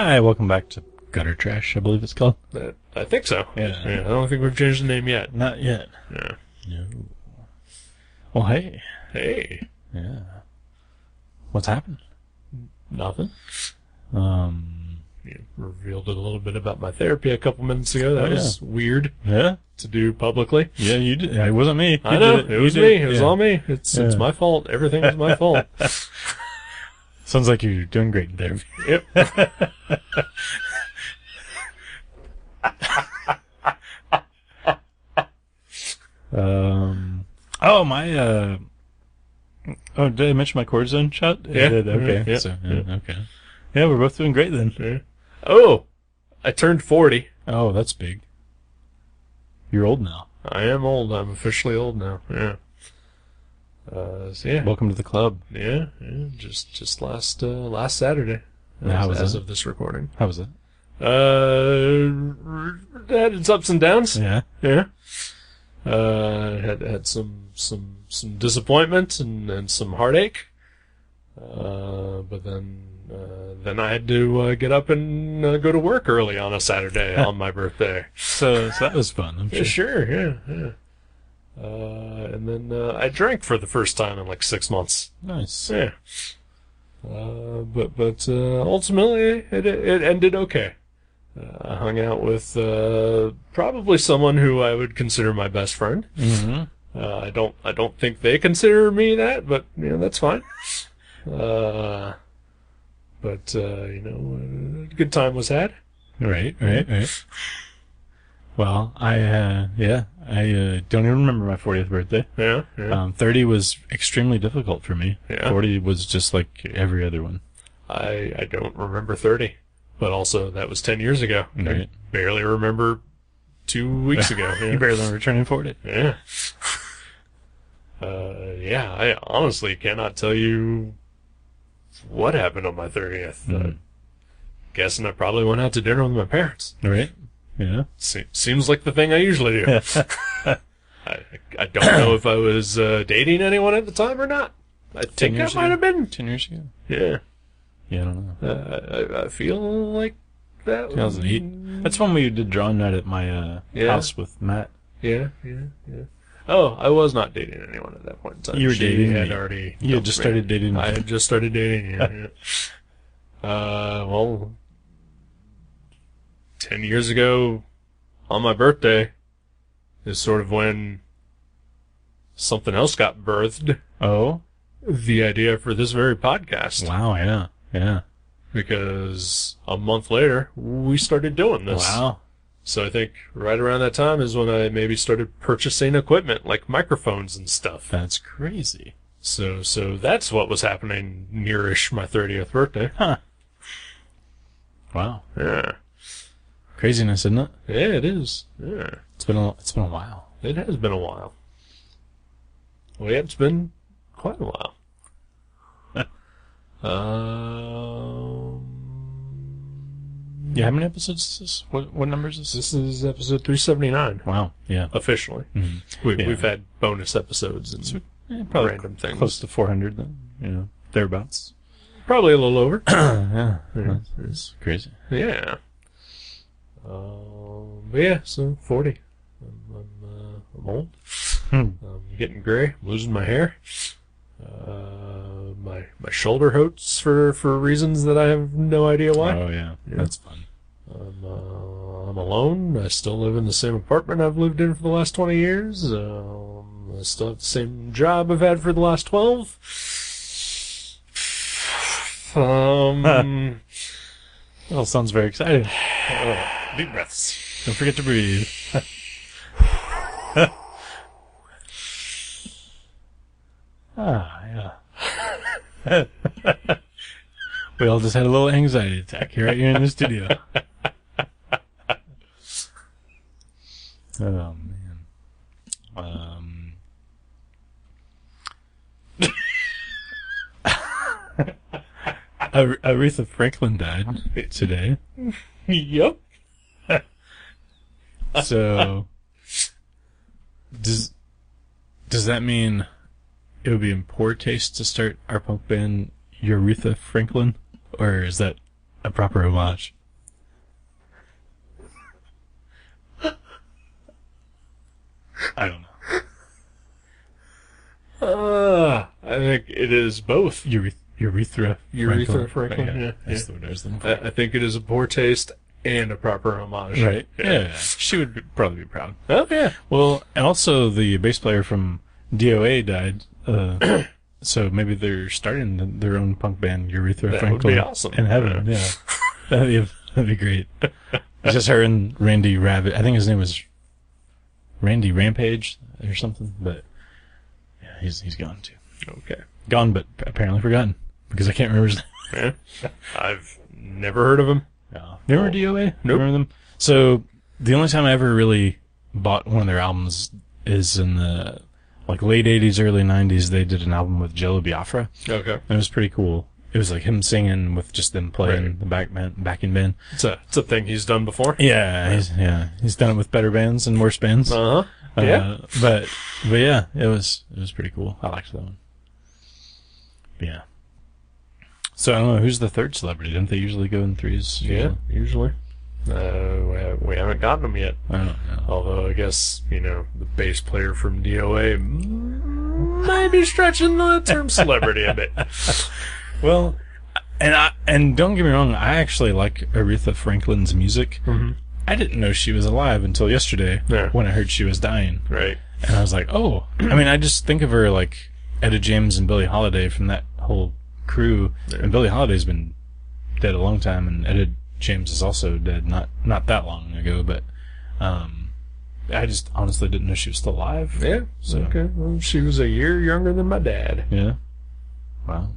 Hi, welcome back to Gutter Trash, I believe it's called. I think so. Yeah. I don't think we've changed the name yet. Not yet. Yeah. No. Well, hey. Hey. Yeah. What's happened? Nothing. You revealed a little bit about my therapy a couple minutes ago. That was weird Yeah? to do publicly. Yeah, you did. It wasn't me. I know. It was me. It was all me. It's my fault. Everything was my fault. Sounds like you're doing great in therapy. Yep. Oh, my, oh, did I mention my cortisone shot? Yeah. I did. Okay. Yeah. So, okay. Yeah, we're both doing great then. Yeah. Oh, I turned 40. Oh, that's big. You're old now. I am old. I'm officially old now. Yeah. So yeah. Welcome to the club. Yeah. Just last Saturday. How was as that? of this recording. How was it? Had its ups and downs. Yeah. Yeah. Had some disappointment and some heartache. But then I had to get up and go to work early on a Saturday on my birthday. So that was fun, I'm sure. Sure, yeah. And then I drank for the first time in like 6 months. Nice. Yeah. But ultimately it ended okay. I hung out with probably someone who I would consider my best friend. Mm-hmm. I don't think they consider me that, but that's fine. But a good time was had. Right. Well, I don't even remember my 40th birthday. Yeah. 30 was extremely difficult for me. Yeah. 40 was just like every other one. I don't remember 30, but also that was 10 years ago. Right. I barely remember 2 weeks ago. You barely remember turning 40. Yeah. I honestly cannot tell you what happened on my 30th. Guessing I probably went out to dinner with my parents. Right. Yeah. Seems like the thing I usually do. I don't know if I was dating anyone at the time or not. I think I might have been. 10 years ago? Yeah. Yeah, I don't know. I feel like that 2008. That's when we did drawing night at my house with Matt. Yeah. Oh, I was not dating anyone at that point in time. You were dating had me. already. You had just started dating me. I had just started dating. Yeah. Well, 10 years ago, on my birthday, is sort of when something else got birthed. Oh? The idea for this very podcast. Wow, yeah. Because a month later, we started doing this. Wow. So I think right around that time is when I maybe started purchasing equipment, like microphones and stuff. That's crazy. So that's what was happening nearish my 30th birthday. Huh. Wow. Yeah. Craziness, isn't it? Yeah, it is. Yeah. It's been a while. It has been a while. Well, yeah, it's been quite a while. Yeah, how many episodes is this? What number is this? This is episode 379. Wow, yeah. Officially. Mm-hmm. We've had bonus episodes and probably random things. Close to 400 then, thereabouts. Probably a little over. Yeah. That's crazy. Yeah. But yeah, so 40. I'm old. I'm getting gray. I'm losing my hair. My shoulder hurts for reasons that I have no idea why. Oh yeah. That's fun. I'm alone. I still live in the same apartment I've lived in for the last 20 years. I still have the same job I've had for the last 12. Well, sounds very exciting. Deep breaths. Don't forget to breathe. Yeah. We all just had a little anxiety attack right here in the studio. Oh, man. Aretha Franklin died today. Yep. So, does that mean it would be in poor taste to start our punk band Aretha Franklin? Or is that a proper homage. I don't know. I think it is both. Urethra Franklin. Right, Yeah. That's the word I was looking for. I think it is a poor taste and a proper homage. Right. Yeah. Yeah. She would probably be proud. Oh, yeah. Well, and also the bass player from DOA died. So maybe they're starting their own punk band, Urethra That Franklin. would be awesome. In heaven, yeah. That'd be great. It's just her and Randy Rabbit. I think his name was Randy Rampage or something, but yeah, he's gone too. Okay. Gone, but apparently forgotten because I can't remember his name. Yeah. I've never heard of him. No. Remember DOA? Nope. Remember them? So the only time I ever really bought one of their albums is in the late 80s, early 90s. They did an album with Jello Biafra. Okay. And it was pretty cool. It was like him singing with just them playing Right. the backing band. It's a thing he's done before. Yeah, he's done it with better bands and worse bands. Uh-huh. Yeah. But yeah, it was pretty cool. I liked that one. But yeah. So I don't know, who's the third celebrity? Didn't they usually go in threes? Yeah, usually. We haven't gotten them yet. I don't know. Although I guess, the bass player from DOA might be stretching the term celebrity a bit. Well, and don't get me wrong, I actually like Aretha Franklin's music. Mm-hmm. I didn't know she was alive until yesterday when I heard she was dying. Right. And I was like, oh. I mean, I just think of her like Etta James and Billie Holiday from that whole crew. Yeah. And Billie Holiday's been dead a long time, and Etta James is also dead not that long ago, but I just honestly didn't know she was still alive. Yeah. So, Okay. Well, she was a year younger than my dad. Yeah. Wow.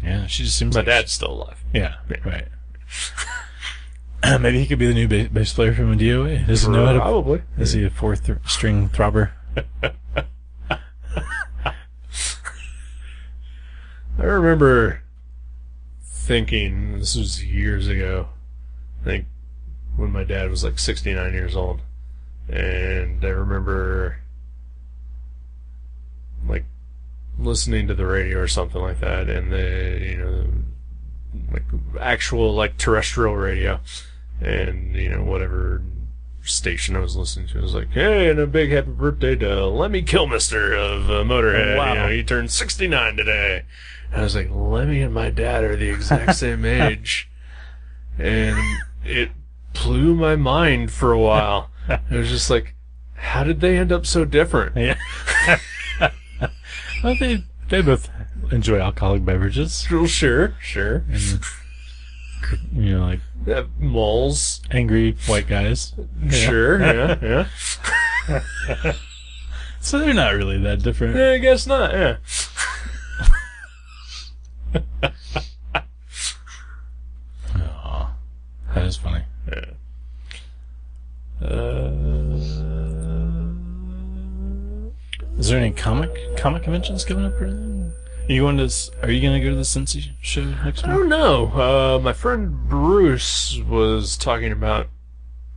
Yeah, she just seems My like dad's still alive. Yeah, right. Maybe he could be the new bass player from a DOA. Does he know how to? Probably. Is he a fourth string throbber? I remember thinking, this was years ago, I think when my dad was like 69 years old, and I remember like listening to the radio or something like that, and like actual like terrestrial radio, and whatever station I was listening to was like, hey, and a big happy birthday to Lemmy Kilmister of Motorhead. Wow. He turned 69 today. And I was like, Lemmy and my dad are the exact same age. And it blew my mind for a while. It was just like, how did they end up so different? Yeah. Well, they both enjoy alcoholic beverages. Well, sure. And, like Moles. angry white guys. Sure, yeah. So they're not really that different. Yeah, I guess not, yeah. Aw, that is funny. Yeah. Is there any comic conventions coming up or anything? Are you going to go to the Cincy show next I week? don't know. My friend Bruce was talking about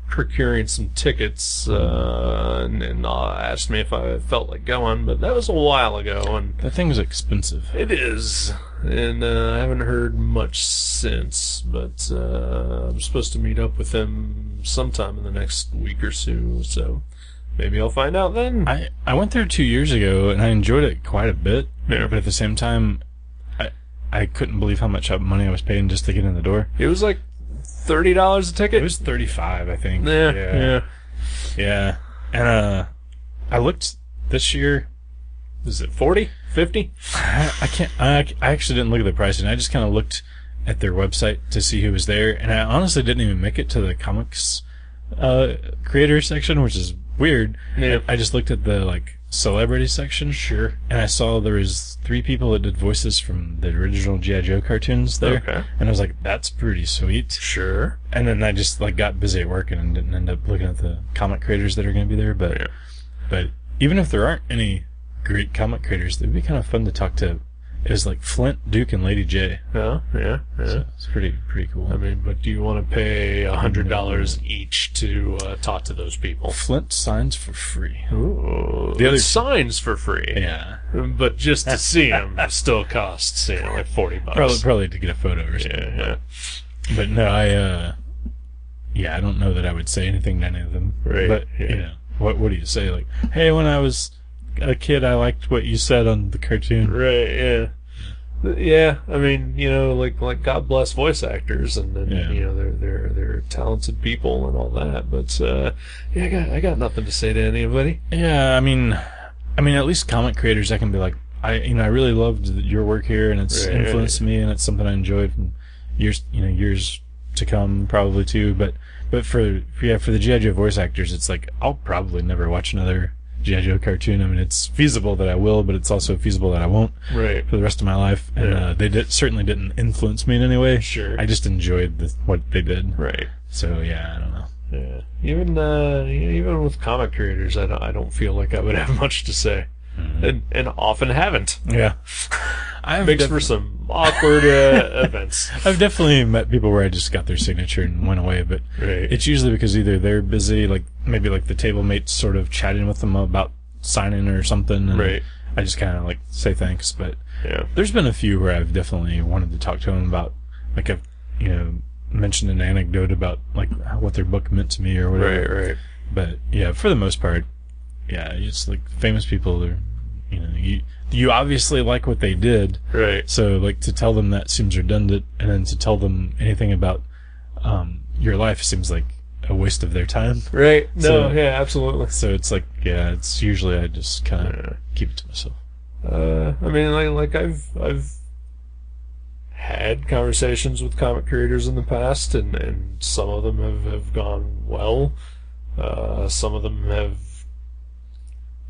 procuring some tickets, and asked me if I felt like going, but that was a while ago, and That thing's expensive. it is. And I haven't heard much since, but I'm supposed to meet up with him sometime in the next week or so maybe I'll find out then. I went there 2 years ago and I enjoyed it quite a bit. Yeah. But at the same time, I couldn't believe how much money I was paying just to get in the door. It was like $30 a ticket. It was $35, I think. Yeah. And I looked this year. Is it 40? 50? I can't. I actually didn't look at the pricing. I just kind of looked at their website to see who was there, and I honestly didn't even make it to the comics creator section, which is weird. Yeah. I just looked at the celebrity section. Sure. And I saw there was 3 people that did voices from the original G.I. Joe cartoons there. Okay. And I was like, that's pretty sweet. Sure. And then I just got busy at work and didn't end up looking at the comic creators that are going to be there. But even if there aren't any great comic creators, it'd be kind of fun to talk to, It was like Flint, Duke, and Lady J. Oh, yeah. So it's pretty cool. I mean, but do you want to pay $100 each to talk to those people? Flint signs for free. Ooh, The other signs for free. Yeah. But just to see them still costs, like $40. Probably to get a photo or something. Yeah. But no, I don't know that I would say anything to any of them. Right. But, what do you say? Like, hey, when I was a kid, I liked what you said on the cartoon. Right, yeah. Yeah, I mean, like God bless voice actors, and they're talented people and all that. But I got nothing to say to anybody. Yeah, I mean, at least comic creators, I can be like, I really loved your work here, and it's influenced me, and it's something I enjoyed from years to come, probably too. But for the G.I. Joe voice actors, it's like I'll probably never watch another G.I. Joe cartoon. I mean, it's feasible that I will, but it's also feasible that I won't for the rest of my life. And they certainly didn't influence me in any way. Sure. I just enjoyed what they did. Right. So, yeah, I don't know. Yeah. Even with comic creators, I don't feel like I would have much to say. Mm-hmm. And often haven't. Yeah. Makes for some awkward events. I've definitely met people where I just got their signature and went away, but it's usually because either they're busy, like maybe like the table mate's sort of chatting with them about signing or something, and I just kind of like say thanks. But there's been a few where I've definitely wanted to talk to them about, like I've mentioned an anecdote about like what their book meant to me or whatever. Right. But yeah, for the most part, it's like famous people. They're you obviously like what they did, right? So like to tell them that seems redundant, and then to tell them anything about your life seems like a waste of their time, right? No, absolutely. So it's like it's usually I just kind of keep it to myself. I mean, like I've had conversations with comic creators in the past, and some of them have gone well. Some of them have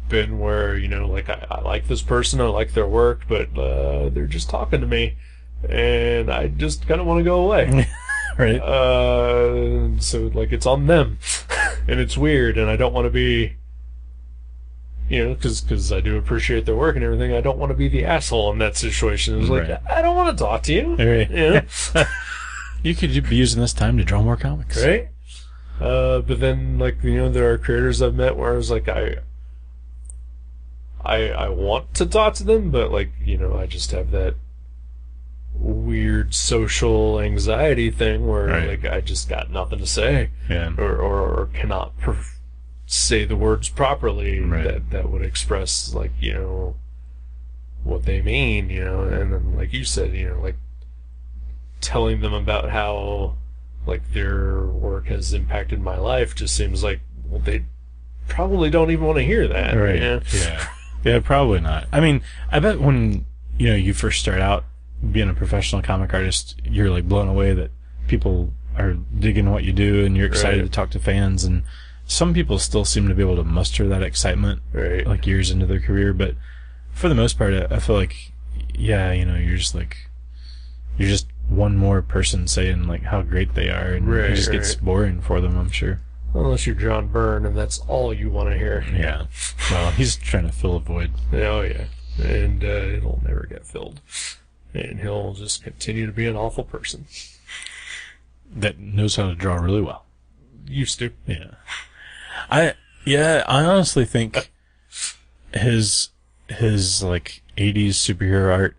been where like I like this person, I like their work, but they're just talking to me, and I just kind of want to go away. Right. So like it's on them, and it's weird, and I don't want to be, because I do appreciate their work and everything. I don't want to be the asshole in that situation. It's like I don't want to talk to you. Right. You could be using this time to draw more comics, right? But then like there are creators I've met where I was like I want to talk to them, but like I just have that weird social anxiety thing where like I just got nothing to say, or cannot say the words properly that would express like what they mean, and then like you said, like telling them about how like their work has impacted my life just seems like they probably don't even want to hear that, right? Yeah, probably not. I mean, I bet when you first start out being a professional comic artist, you're like blown away that people are digging what you do, and you're excited to talk to fans. And some people still seem to be able to muster that excitement, like years into their career. But for the most part, I feel like, you're just one more person saying like how great they are, and it just gets boring for them, I'm sure. Unless you're John Byrne, and that's all you want to hear. Yeah. Well, he's trying to fill a void. Oh, yeah. And it'll never get filled. And he'll just continue to be an awful person. That knows how to draw really well. Used to. Yeah. I honestly think his like 80s superhero art,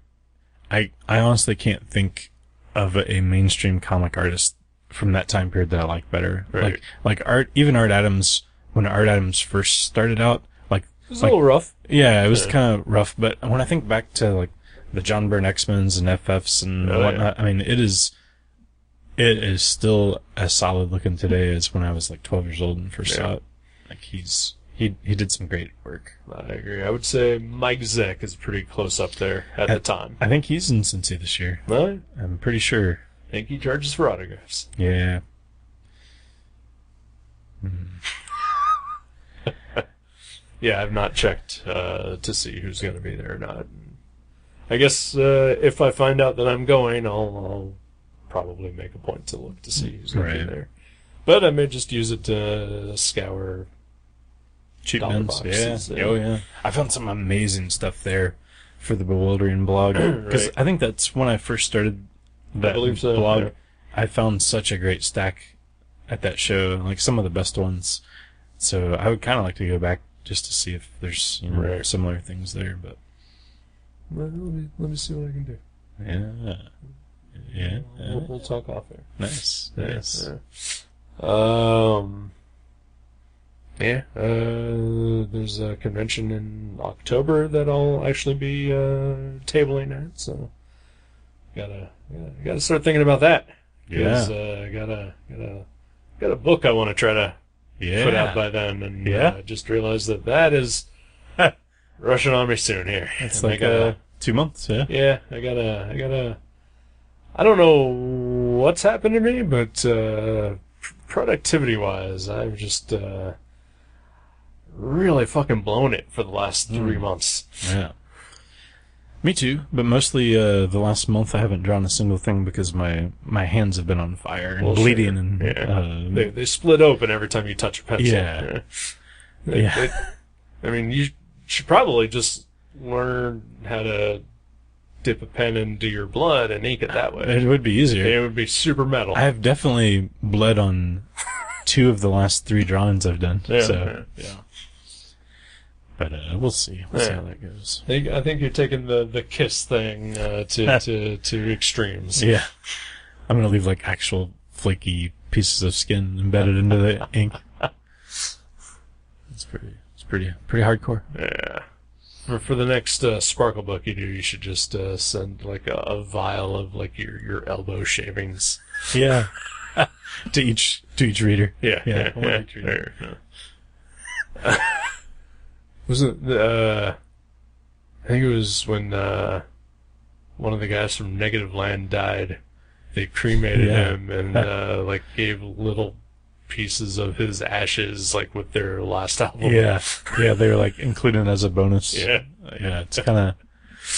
I honestly can't think of a mainstream comic artist from that time period that I like better. Right. Like Art Adams, when Art Adams first started out, like it was a little rough. Yeah, it was kind of rough, but when I think back to like the John Byrne X-Men's and FFs and whatnot, I mean it is still as solid looking today as when I was like 12 years old and first saw it. Like he did some great work. I agree. I would say Mike Zeck is pretty close up there at the time. I think he's in Cincy this year. Really? I'm pretty sure. I think he charges for autographs. Yeah. Yeah, I've not checked to see who's going to be there or not. I guess if I find out that I'm going, I'll probably make a point to look to see who's going to be there. But I may just use it to scour cheap dollar bins. boxes. Yeah. Oh, yeah. I found some amazing stuff there. for the Bewildering blog. Because Right. I think that's when I first started that believe so, blog. yeah. I found such a great stack at that show, like some of the best ones. So I would kind of like to go back just to see if there's Right. similar things there. But Well, let me see what I can do. yeah. We'll talk off there. Nice. There's a convention in October that I'll actually be tabling at, so gotta start thinking about that. 'Cause, got a book I want to try to put out by then, and just realized that is rushing on me soon here. It's And like 2 months. yeah, I gotta. I don't know what's happened to me, but productivity-wise, I've just really fucking blown it for the last 3 months. Yeah. Me too, but mostly the last month I haven't drawn a single thing because my hands have been on fire and bleeding, sure. and They split open every time you touch a pencil. Yeah. Yeah. I mean, you should probably just learn how to dip a pen into your blood and ink it that way. it would be easier. It would be super metal. I have definitely bled on 2 of the last 3 drawings I've done. Yeah. But we'll see. We'll see how that goes. I think you're taking the kiss thing to extremes. Yeah. I'm gonna leave like actual flaky pieces of skin embedded into the ink. It's pretty hardcore. Yeah. For the next Sparkle book you do, you should just send like a vial of like your elbow shavings. Yeah. to each reader. Yeah. One each reader. Was it? I think it was when one of the guys from Negative Land died. They cremated him and like gave little pieces of his ashes, like with their last album. Yeah. They were like included as a bonus. Yeah. It's kind of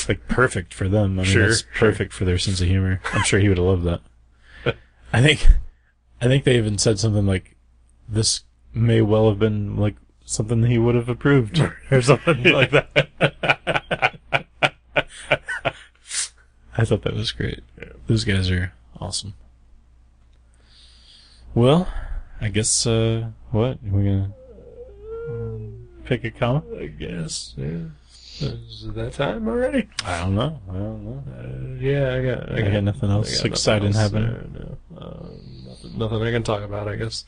like perfect for them. I mean, Sure, it's perfect for their sense of humor. I'm sure he would have loved that. I think they even said something like, "This may well have been like something he would have approved," or something like that. I thought that was great. Yeah. Those guys are awesome. Well, I guess what we're gonna pick a comic. I guess. Yeah. Is it that time already? I don't know. Yeah, I got nothing else exciting happening. No. Nothing I can talk about, I guess.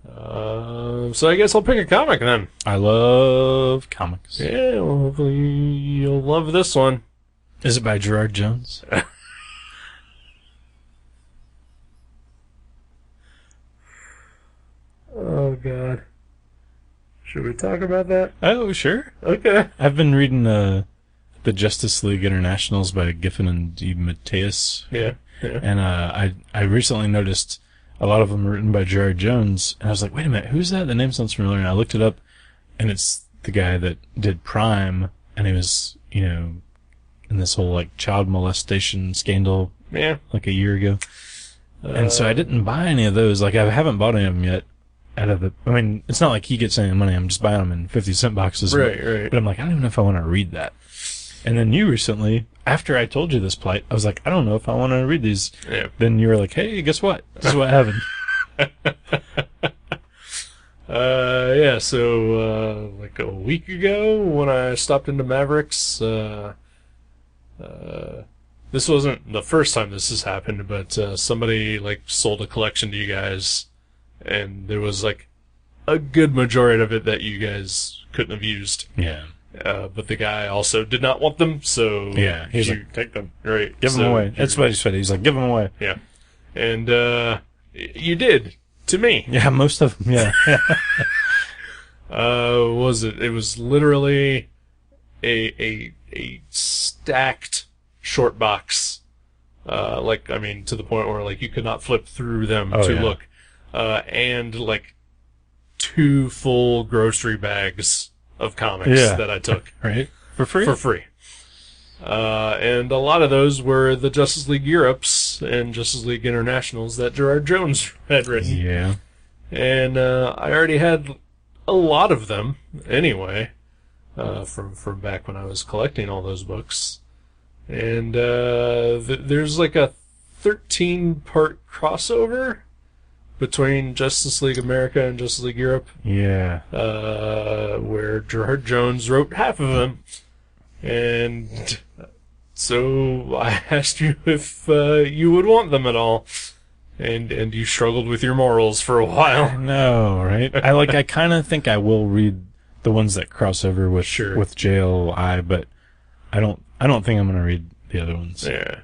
So I guess I'll pick a comic then. I love comics. Yeah, well, hopefully you'll love this one. Is it by Gerard Jones? Oh, God. Should we talk about that? Oh, sure. Okay. I've been reading the Justice League Internationals by Giffen and DeMatteis. Yeah. And I recently noticed a lot of them are written by Gerard Jones, and I was like, wait a minute, who's that? The name sounds familiar, and I looked it up, and it's the guy that did Prime, and he was, in this whole, like, child molestation scandal, like a year ago. And so I didn't buy any of those. Like, I haven't bought any of them yet. I mean, it's not like he gets any money. I'm just buying them in 50-cent boxes. Right. But I'm like, I don't even know if I want to read that. And then you recently, after I told you this plight, I was like, I don't know if I want to read these. Yeah. Then you were like, hey, guess what? This is what happened. So like a week ago when I stopped into Mavericks, this wasn't the first time this has happened, but somebody like sold a collection to you guys, and there was like a good majority of it that you guys couldn't have used. Yeah. But the guy also did not want them, so Yeah, he's you like, take them. right, Give them away. That's what he said. He's like, give them away. Yeah, and you did to me. Yeah, most of them, yeah. Was it? It was literally a stacked short box. To the point where like you could not flip through them look. And like 2 full grocery bags of comics that I took. Right? For free? For free. And a lot of those were the Justice League Europes and Justice League Internationals that Gerard Jones had written. Yeah. And I already had a lot of them anyway. from back when I was collecting all those books. And there's like a 13-part crossover between Justice League America and Justice League Europe. Yeah. Where Gerard Jones wrote half of them. And so I asked you if you would want them at all. And you struggled with your morals for a while. No, right? I kind of think I will read the ones that cross over with JLI, but I don't think I'm going to read the other ones. Yeah.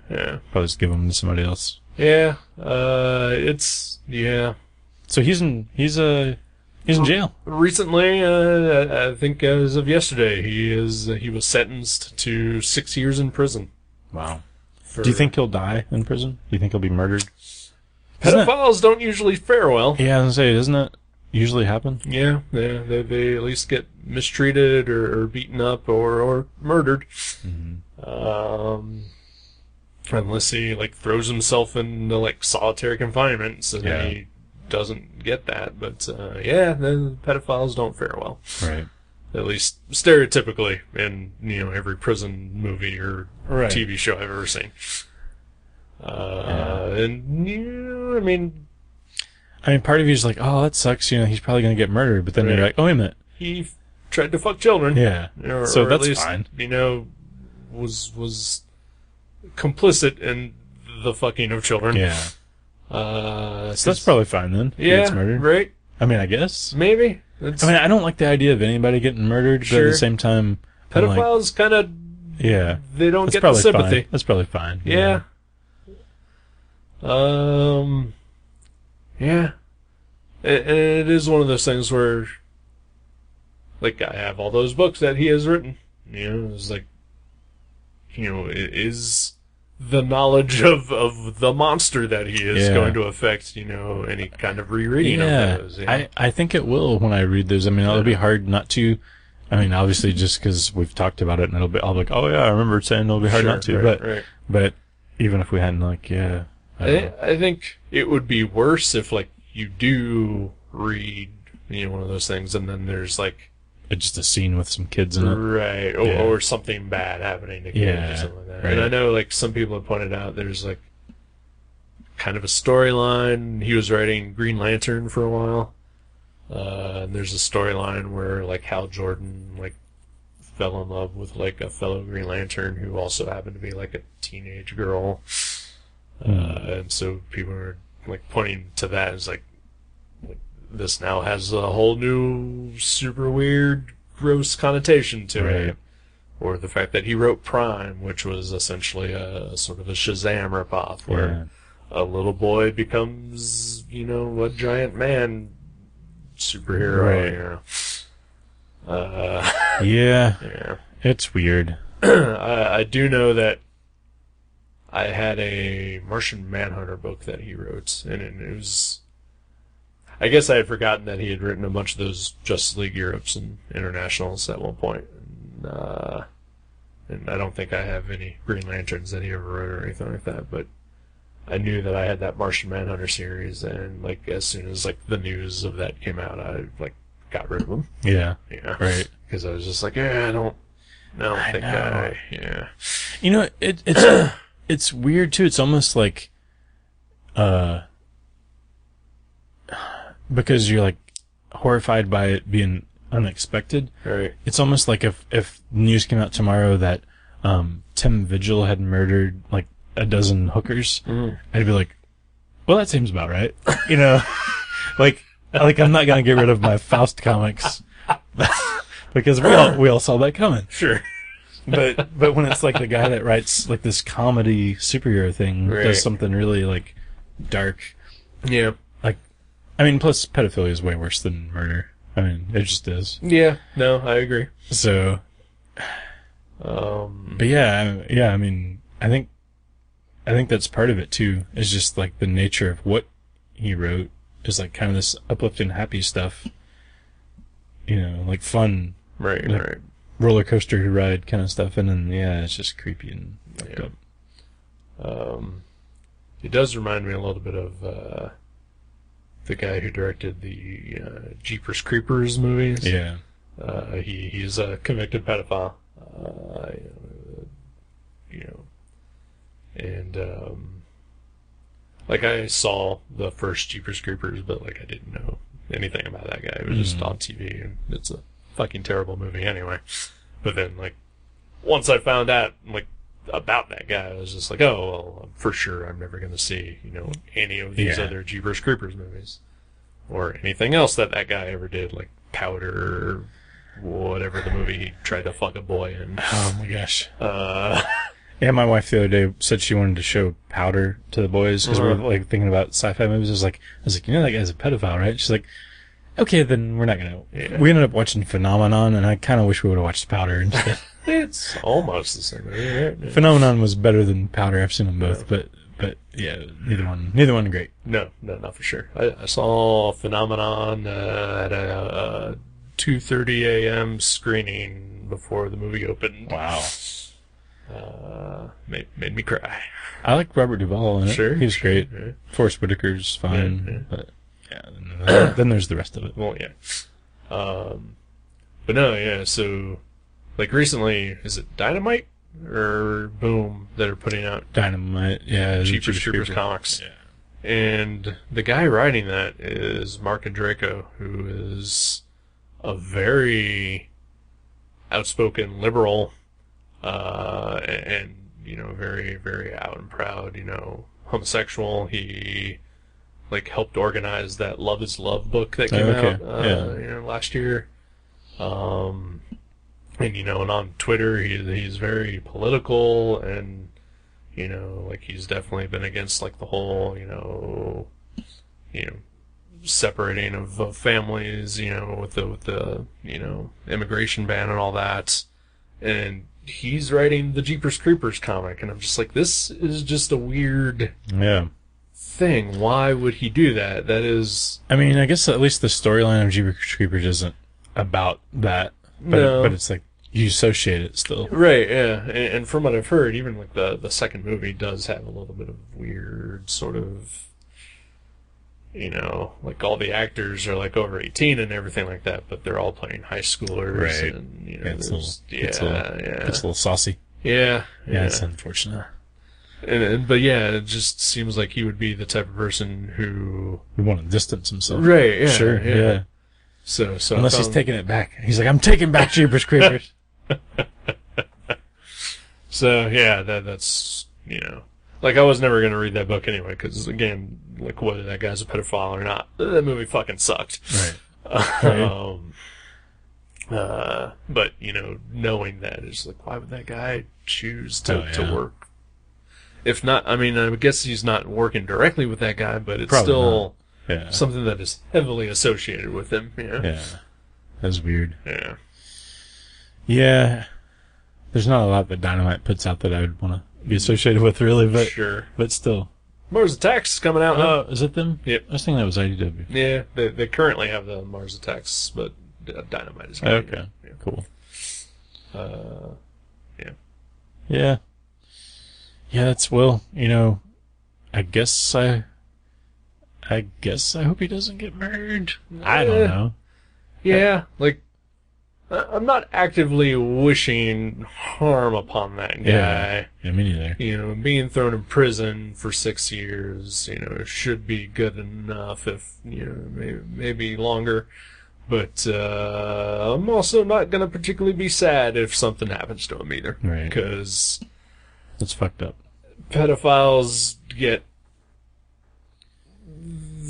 Probably just give them to somebody else. Yeah. So he's in jail. Recently, I think as of yesterday, he was sentenced to 6 years in prison. Wow. Do you think he'll die in prison? Do you think he'll be murdered? Pedophiles don't usually fare well. Yeah, I was going to say, doesn't it usually happen? Yeah, they at least get mistreated or beaten up or murdered. Mm-hmm. Unless he throws himself into solitary confinement, so that he doesn't get that. But the pedophiles don't fare well. Right. At least stereotypically in every prison movie or TV show I've ever seen. And I mean, part of you is like, oh, that sucks. He's probably going to get murdered. But then you're like, oh, wait a minute. He tried to fuck children. Yeah. So that's at least, fine. Was complicit in the fucking of children. Yeah. So that's probably fine then. Yeah. He gets murdered. Right. I guess. Maybe. I don't like the idea of anybody getting murdered, but at the same time, pedophiles kind of. Yeah. They don't get the sympathy. Fine. That's probably fine. Yeah. Yeah. It is one of those things where, I have all those books that he has written. It's is the knowledge of the monster that he is going to affect, any kind of rereading of those. Yeah. I think it will when I read those. It'll be hard not to. Obviously, just because we've talked about it, and I'll be like, oh yeah, I remember saying it'll be hard not to. But even if we hadn't, I think it would be worse if you do read one of those things and then there's just a scene with some kids in it, right? Or something bad happening to kids or something like that. Right. And I know some people have pointed out there's kind of a storyline. He was writing Green Lantern for a while, and there's a storyline where Hal Jordan fell in love with a fellow Green Lantern who also happened to be a teenage girl. And so people are pointing to that as this now has a whole new super weird gross connotation to it. Or the fact that he wrote Prime, which was essentially a sort of a Shazam ripoff where a little boy becomes a giant man superhero. Yeah, it's weird. I do know that I had a Martian Manhunter book that he wrote, and it was... I guess I had forgotten that he had written a bunch of those Justice League Europes and Internationals at one point. And I don't think I have any Green Lanterns that he ever wrote or anything like that, but I knew that I had that Martian Manhunter series, and as soon as the news of that came out, I got rid of them. Yeah. Right. Because I was just I don't think I... Yeah. It's... It's weird too. It's almost because you're horrified by it being unexpected. Right. It's almost like if news came out tomorrow that Tim Vigil had murdered a dozen hookers, I'd be like, well, that seems about right. I'm not gonna get rid of my Faust comics because we all saw that coming. Sure. But when it's the guy that writes this comedy superhero thing does something really dark. Yeah. Plus pedophilia is way worse than murder. It just is. Yeah. No, I agree. So. But yeah. I think that's part of it too. Is just the nature of what he wrote is kind of this uplifting, happy stuff. Fun. Right. Roller coaster ride kind of stuff, and then it's just creepy and fucked up. It does remind me a little bit of the guy who directed the Jeepers Creepers movies. Yeah. He's a convicted pedophile. And like I saw the first Jeepers Creepers, but like I didn't know anything about that guy. It was just on TV, and it's a fucking terrible movie anyway. But then like once I found out like about that guy, I was just like, oh well, for sure I'm never gonna see any of these other Jeepers Creepers movies or anything else that guy ever did, like Powder or whatever the movie he tried to fuck a boy in. Oh my gosh. Yeah, my wife the other day said she wanted to show Powder to the boys because we're like thinking about sci-fi movies. I was like, that guy's a pedophile, right? She's like, okay, then we're not gonna. Yeah. We ended up watching Phenomenon, and I kind of wish we would have watched Powder instead. It's almost the same movie, right? Phenomenon was better than Powder. I've seen them both, but yeah, neither one great. No, not for sure. I saw Phenomenon at a 2:30 a.m. screening before the movie opened. Wow. Made me cry. I like Robert Duvall in it. Sure. He's great. Yeah. Forrest Whitaker's fine. But yeah, then there's the rest of it. Well, yeah. But no, yeah, so, like recently, is it Dynamite or Boom that are putting out Dynamite, yeah. Jeepers Creepers comics? Yeah. And the guy writing that is Mark Andreyko, who is a very outspoken liberal, and very, very out and proud, homosexual. He like helped organize that Love Is Love book that came out last year. And and on Twitter he's very political, and like he's definitely been against like the whole separating of families, with the immigration ban and all that. And he's writing the Jeepers Creepers comic, and I'm just like, this is just a weird thing. Why would he do that? That is... I mean, I guess at least the storyline of Jeepers Creepers isn't about that, but it's like, you associate it still. Right, yeah. And from what I've heard, even like the second movie does have a little bit of weird sort of... like all the actors are like over 18 and everything like that, but they're all playing high schoolers. Right. And, it's a little saucy. Yeah. Yeah, it's unfortunate. But yeah, it just seems like he would be the type of person who would want to distance himself. Right, yeah. Sure, yeah. So unless he's taking it back. He's like, I'm taking back Jeepers Creepers. So, yeah, that's, like, I was never going to read that book anyway, because, again, like, whether that guy's a pedophile or not, that movie fucking sucked. Right. But, knowing that, it's like, why would that guy choose to work? If not, I mean, I guess he's not working directly with that guy, but it's probably still not. something that is heavily associated with him. Yeah. That's weird. Yeah. Yeah. There's not a lot that Dynamite puts out that I would want to be associated with, really, but sure. But still. Mars Attacks is coming out. Oh, is it them? Yep. I was thinking that was IDW. Yeah, they currently have the Mars Attacks, but Dynamite is coming. Okay. Yeah. Cool. Yeah. Yeah. Yeah, that's, I guess I hope he doesn't get married. I don't know. Yeah, like, I'm not actively wishing harm upon that guy. Yeah, me neither. Being thrown in prison for 6 years, should be good enough, if, maybe longer. But I'm also not going to particularly be sad if something happens to him either. Right. Because... that's fucked up. Pedophiles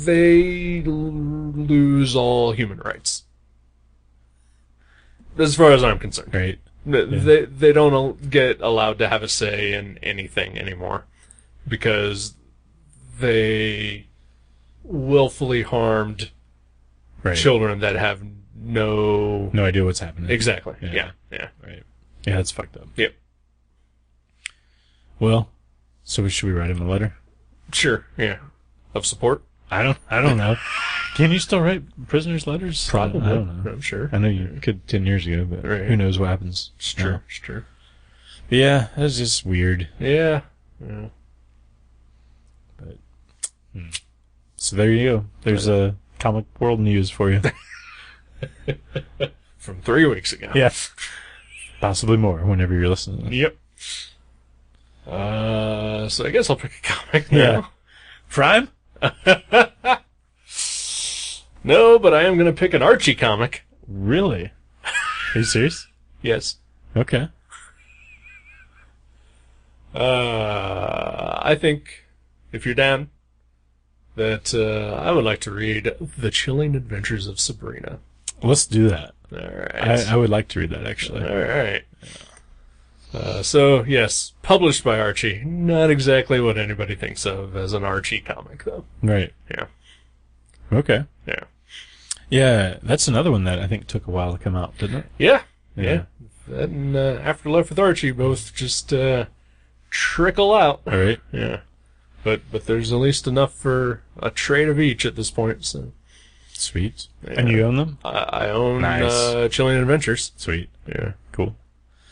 they lose all human rights. As far as I'm concerned. Right. They don't get allowed to have a say in anything anymore, because they willfully harmed children that have no idea what's happening. Exactly. Yeah. Right. Yeah, that's fucked up. Yep. Well, so should we write him a letter? Sure. Yeah. Of support? I don't know. Can you still write prisoners' letters? Probably. I don't know. I'm sure. I know you could 10 years ago, but who knows what happens. It's true. It's true. But yeah, that's just weird. Yeah. But so there you go. There's a comic world news for you. from 3 weeks ago. Yeah. Possibly more whenever you're listening. Yep. So I guess I'll pick a comic now. Yeah. Prime? No, but I am going to pick an Archie comic. Really? Are you serious? Yes. Okay. I think, if you're down, that I would like to read The Chilling Adventures of Sabrina. Let's do that. All right. I would like to read that, actually. All right. So, yes, published by Archie. Not exactly what anybody thinks of as an Archie comic, though. Right. Yeah. Okay. Yeah. Yeah, that's another one that I think took a while to come out, didn't it? Yeah. Yeah. That and Afterlife with Archie both just trickle out. All right. Yeah. But there's at least enough for a trade of each at this point, so. Sweet. Yeah. And you own them? I own Nice. Chilling Adventures. Sweet. Yeah. Cool.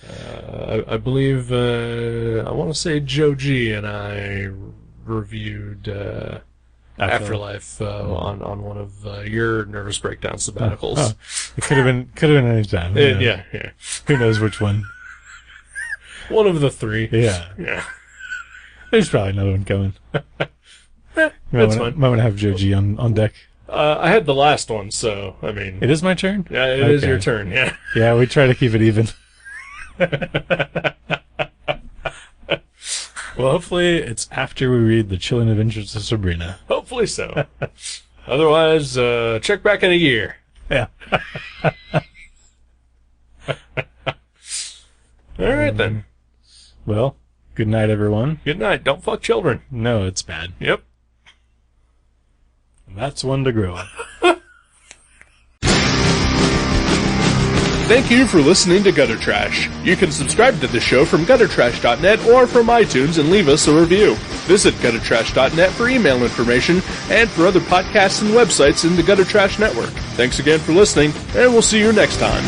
I believe, I want to say Joe G and I reviewed Afterlife on one of your Nervous Breakdown sabbaticals. Oh. It could have been any time. Yeah. Who knows which one? One of the three. Yeah. Yeah. There's probably another one coming. That's fine. Might want to have Joe G on deck. I had the last one, so, I mean... It is my turn? Yeah, it is your turn, yeah. Yeah, we try to keep it even. Well, hopefully it's after we read The Chilling Adventures of Sabrina. Hopefully so. Otherwise, check back in a year. Yeah. All right, then. Well, good night, everyone. Good night. Don't fuck children. No, it's bad. Yep. That's one to grow up. Thank you for listening to Gutter Trash. You can subscribe to the show from guttertrash.net or from iTunes and leave us a review. Visit guttertrash.net for email information and for other podcasts and websites in the Gutter Trash Network. Thanks again for listening, and we'll see you next time.